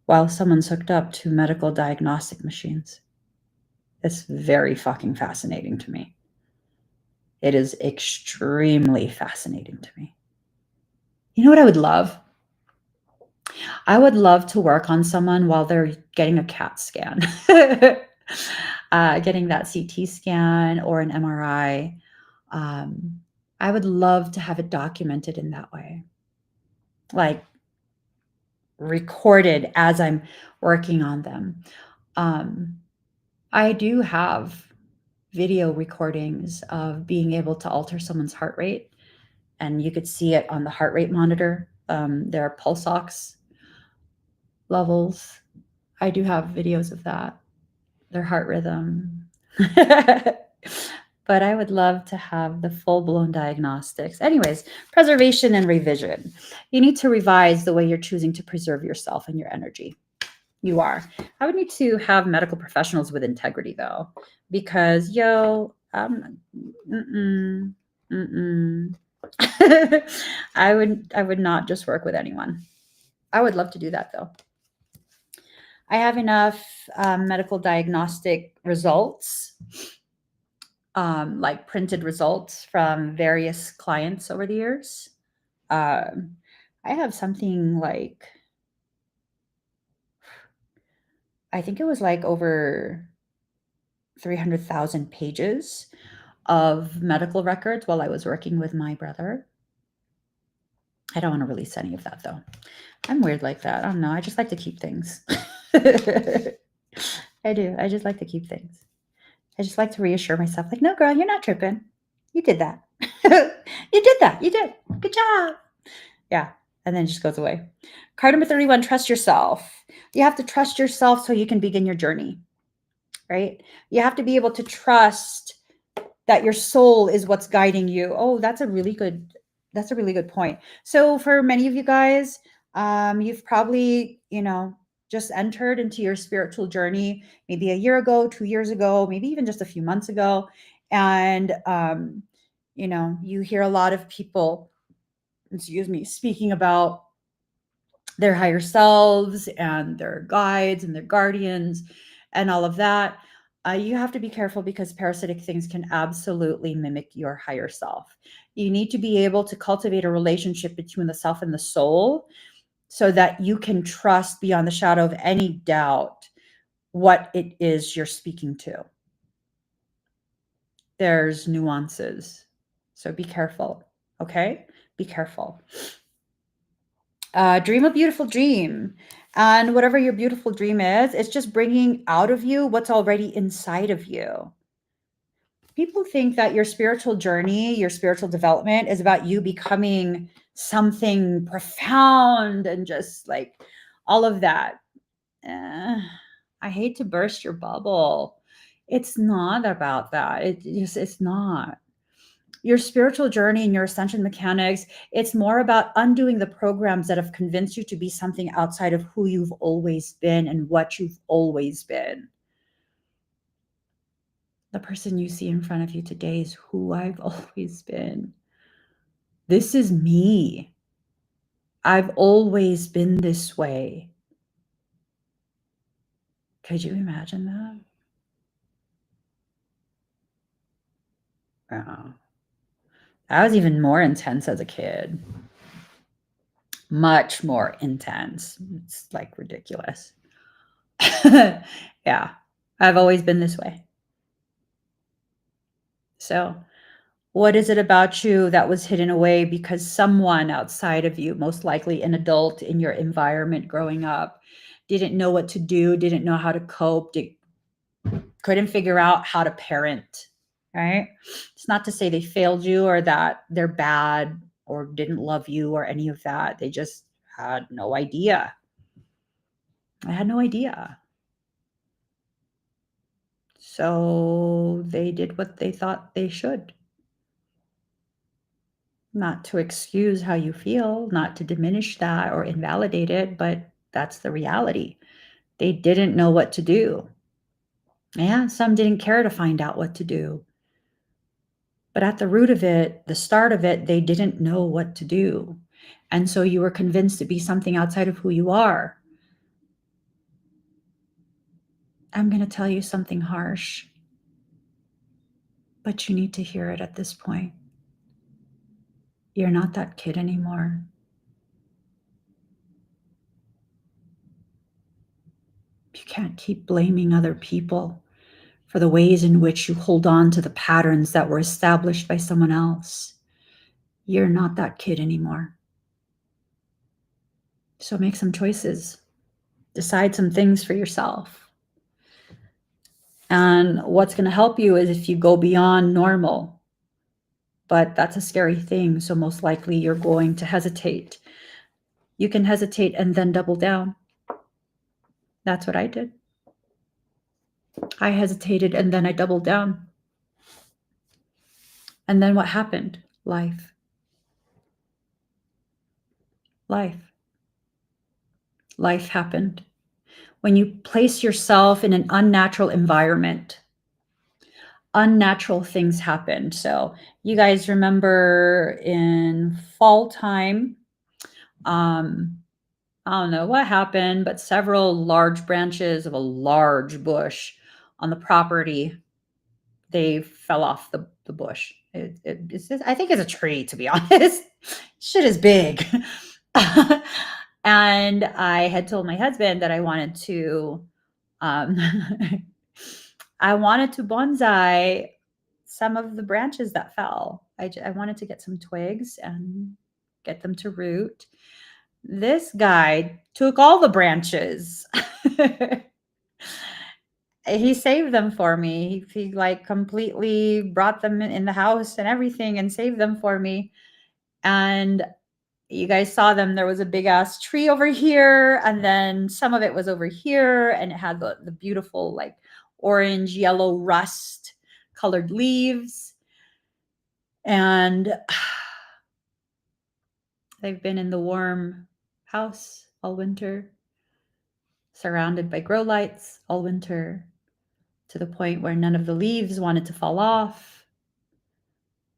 while someone's hooked up to medical diagnostic machines. It's very fucking fascinating to me. It is extremely fascinating to me. You know what I would love? I would love to work on someone while they're getting a CAT scan, getting that CT scan or an MRI. I would love to have it documented in that way, like recorded as I'm working on them. I do have video recordings of being able to alter someone's heart rate, and you could see it on the heart rate monitor. There are pulse ox levels. I do have videos of that, their heart rhythm. But I would love to have the full-blown diagnostics. Anyways, preservation and revision. You need to revise the way you're choosing to preserve yourself and your energy. You are. I would need to have medical professionals with integrity, though, because I would not just work with anyone. I would love to do that, though. I have enough medical diagnostic results, like printed results from various clients over the years. I have something like, I think it was like over 300,000 pages of medical records while I was working with my brother. I don't want to release any of that, though. I'm weird like that. I don't know. I just like to keep things. I do. I just like to keep things. I just like to reassure myself, like, no, girl, you're not tripping. You did that. You did that. You did. Good job. Yeah. And then it just goes away. Card number 31, trust yourself. You have to trust yourself so you can begin your journey, right? You have to be able to trust that your soul is what's guiding you. Oh, that's a really good point. So for many of you guys, you've probably, just entered into your spiritual journey maybe a year ago, 2 years ago, maybe even just a few months ago. And, you hear a lot of people, speaking about their higher selves and their guides and their guardians and all of that. You have to be careful because parasitic things can absolutely mimic your higher self. You need to be able to cultivate a relationship between the self and the soul so that you can trust beyond the shadow of any doubt what it is you're speaking to. There's nuances. So be careful, okay? Be careful. Dream a beautiful dream. And whatever your beautiful dream is, it's just bringing out of you what's already inside of you. People think that your spiritual journey, your spiritual development is about you becoming something profound and just like all of that. I hate to burst your bubble. It's not about that. It's not. Your spiritual journey and your ascension mechanics, it's more about undoing the programs that have convinced you to be something outside of who you've always been and what you've always been. The person you see in front of you today is who I've always been. This is me. I've always been this way. Could you imagine that? Oh. That was even more intense as a kid. Much more intense. It's like ridiculous. Yeah, I've always been this way. So, what is it about you that was hidden away because someone outside of you, most likely an adult in your environment growing up, didn't know what to do, didn't know how to cope, couldn't figure out how to parent, right? It's not to say they failed you or that they're bad or didn't love you or any of that. They just had no idea. I had no idea. So they did what they thought they should. Not to excuse how you feel, not to diminish that or invalidate it, but that's the reality. They didn't know what to do. Yeah, some didn't care to find out what to do. But at the root of it, the start of it, they didn't know what to do. And so you were convinced to be something outside of who you are. I'm going to tell you something harsh, but you need to hear it at this point. You're not that kid anymore. You can't keep blaming other people for the ways in which you hold on to the patterns that were established by someone else. You're not that kid anymore. So make some choices. Decide some things for yourself. And what's going to help you is if you go beyond normal. But that's a scary thing. So most likely you're going to hesitate. You can hesitate and then double down. That's what I did. I hesitated and then I doubled down. And then what happened? Life. Life. Life happened. When you place yourself in an unnatural environment, unnatural things happen. So you guys remember in fall time, I don't know what happened, but several large branches of a large bush on the property, they fell off the bush. It's just, I think it's a tree, to be honest. Shit is big. And I had told my husband that I wanted to um, I wanted to bonsai some of the branches that fell. I wanted to get some twigs and get them to root. This guy took all the branches. He saved them for me. He like completely brought them in the house and everything and saved them for me. And you guys saw them. There was a big ass tree over here, and then some of it was over here, and it had the beautiful like orange, yellow, rust colored leaves. And they've been in the warm house all winter, surrounded by grow lights all winter, to the point where none of the leaves wanted to fall off,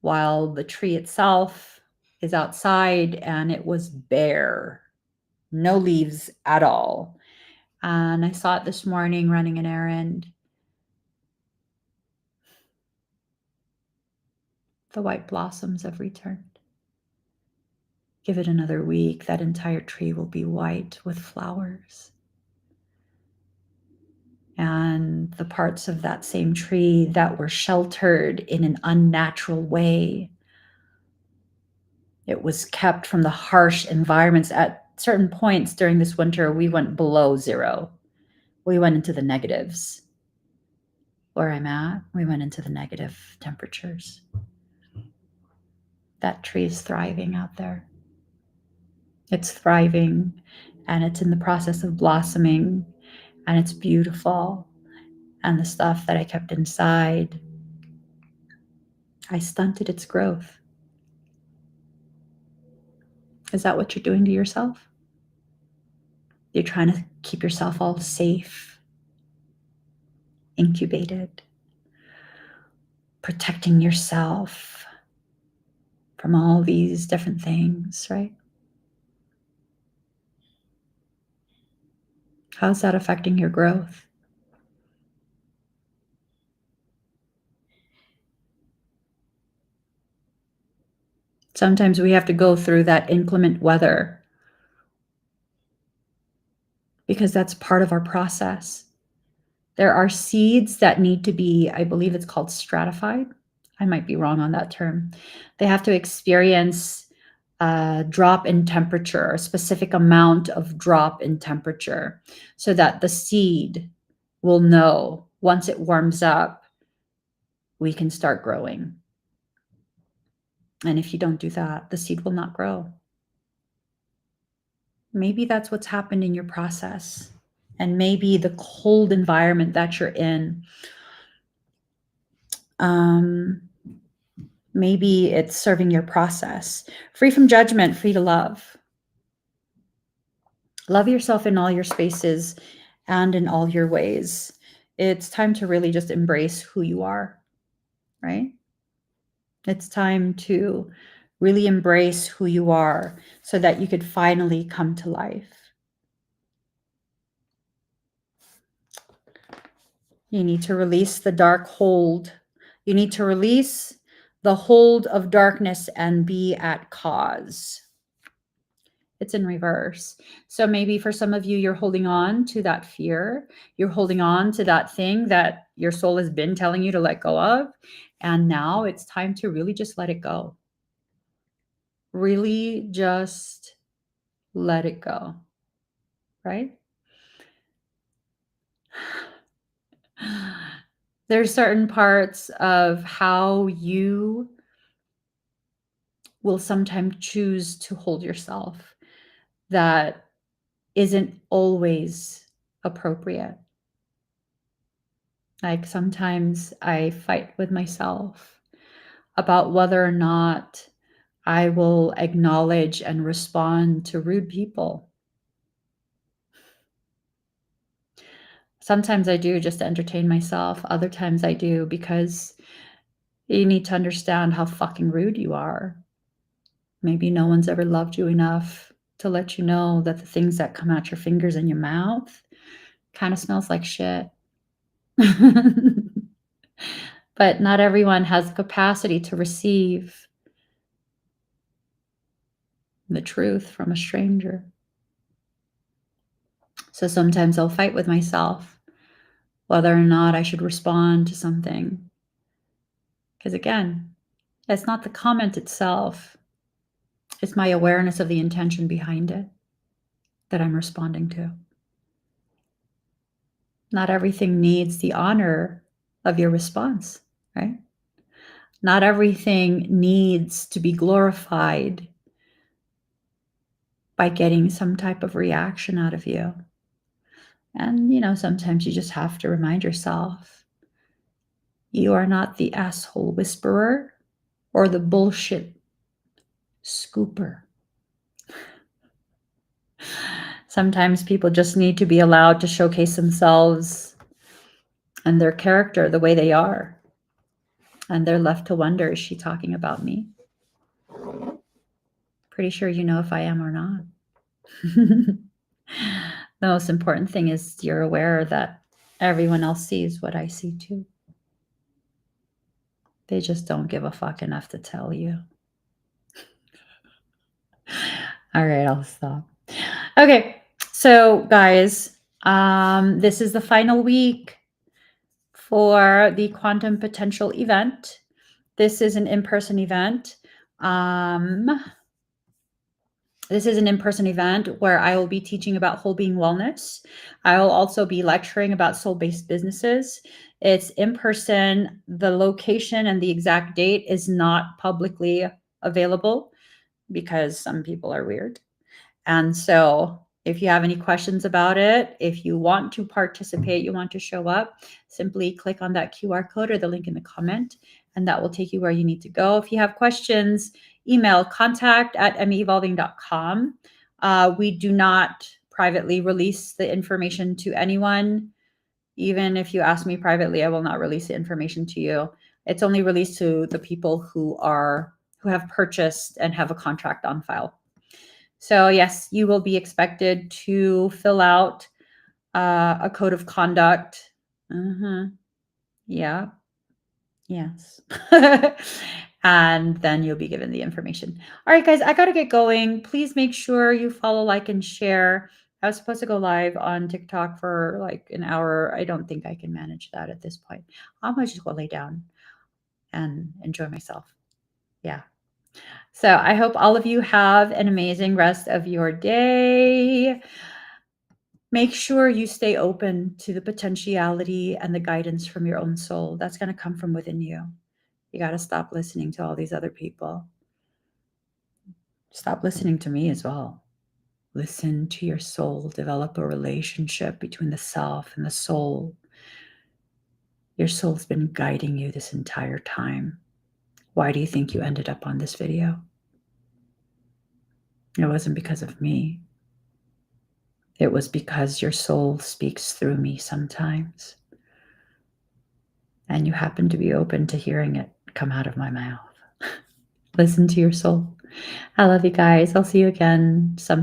while the tree itself is outside and it was bare, no leaves at all. And I saw it this morning running an errand. The white blossoms have returned. Give it another week, that entire tree will be white with flowers. And the parts of that same tree that were sheltered in an unnatural way, it was kept from the harsh environments. At certain points during this winter, we went below zero. We went into the negatives. Where I'm at, we went into the negative temperatures. That tree is thriving out there. It's thriving, and it's in the process of blossoming, and it's beautiful. And the stuff that I kept inside, I stunted its growth. Is that what you're doing to yourself? You're trying to keep yourself all safe, incubated, protecting yourself from all these different things, right? How's that affecting your growth? Sometimes we have to go through that inclement weather because that's part of our process. There are seeds that need to be, I believe it's called stratified. I might be wrong on that term. They have to experience a drop in temperature, a specific amount of drop in temperature, so that the seed will know once it warms up, we can start growing. And if you don't do that, the seed will not grow. Maybe that's what's happened in your process. And maybe the cold environment that you're in, maybe it's serving your process. Free from judgment, free to love. Love yourself in all your spaces and in all your ways. It's time to really just embrace who you are, right? It's time to really embrace who you are so that you could finally come to life. You need to release the dark hold. You need to release the hold of darkness and be at cause. It's in reverse. So maybe for some of you, you're holding on to that fear. You're holding on to that thing that your soul has been telling you to let go of. And now it's time to really just let it go. Really just let it go, right? There's certain parts of how you will sometimes choose to hold yourself that isn't always appropriate. Like sometimes I fight with myself about whether or not I will acknowledge and respond to rude people. Sometimes I do just to entertain myself. Other times I do because you need to understand how fucking rude you are. Maybe no one's ever loved you enough to let you know that the things that come out your fingers and your mouth kind of smells like shit. But not everyone has the capacity to receive the truth from a stranger. So sometimes I'll fight with myself whether or not I should respond to something. Because again, it's not the comment itself, it's my awareness of the intention behind it that I'm responding to. Not everything needs the honor of your response, right? Not everything needs to be glorified by getting some type of reaction out of you. And, sometimes you just have to remind yourself, you are not the asshole whisperer or the bullshit scooper. Sometimes people just need to be allowed to showcase themselves and their character the way they are. And they're left to wonder, is she talking about me? Pretty sure you know if I am or not. The most important thing is you're aware that everyone else sees what I see too. They just don't give a fuck enough to tell you. All right, I'll stop. Okay, so guys, this is the final week for the Quantum Potential event. This is an in-person event. This is an in-person event where I will be teaching about whole being wellness. I will also be lecturing about soul-based businesses. It's in person. The location and the exact date is not publicly available because some people are weird. And so if you have any questions about it, if you want to participate, you want to show up, simply click on that QR code or the link in the comment, and that will take you where you need to go. If you have questions, email contact@mevolving.com. We do not privately release the information to anyone. Even if you ask me privately, I will not release the information to you. It's only released to the people who have purchased and have a contract on file. So yes, you will be expected to fill out a code of conduct. Yeah. Yes. And then you'll be given the information. All right, guys, I got to get going. Please make sure you follow, like, and share. I was supposed to go live on TikTok for like an hour. I don't think I can manage that at this point. I'm gonna just go lay down and enjoy myself. Yeah. So I hope all of you have an amazing rest of your day. Make sure you stay open to the potentiality and the guidance from your own soul. That's going to come from within you. You got to stop listening to all these other people. Stop listening to me as well. Listen to your soul. Develop a relationship between the self and the soul. Your soul's been guiding you this entire time. Why do you think you ended up on this video? It wasn't because of me. It was because your soul speaks through me sometimes. And you happen to be open to hearing it come out of my mouth. Listen to your soul. I love you guys. I'll see you again sometime.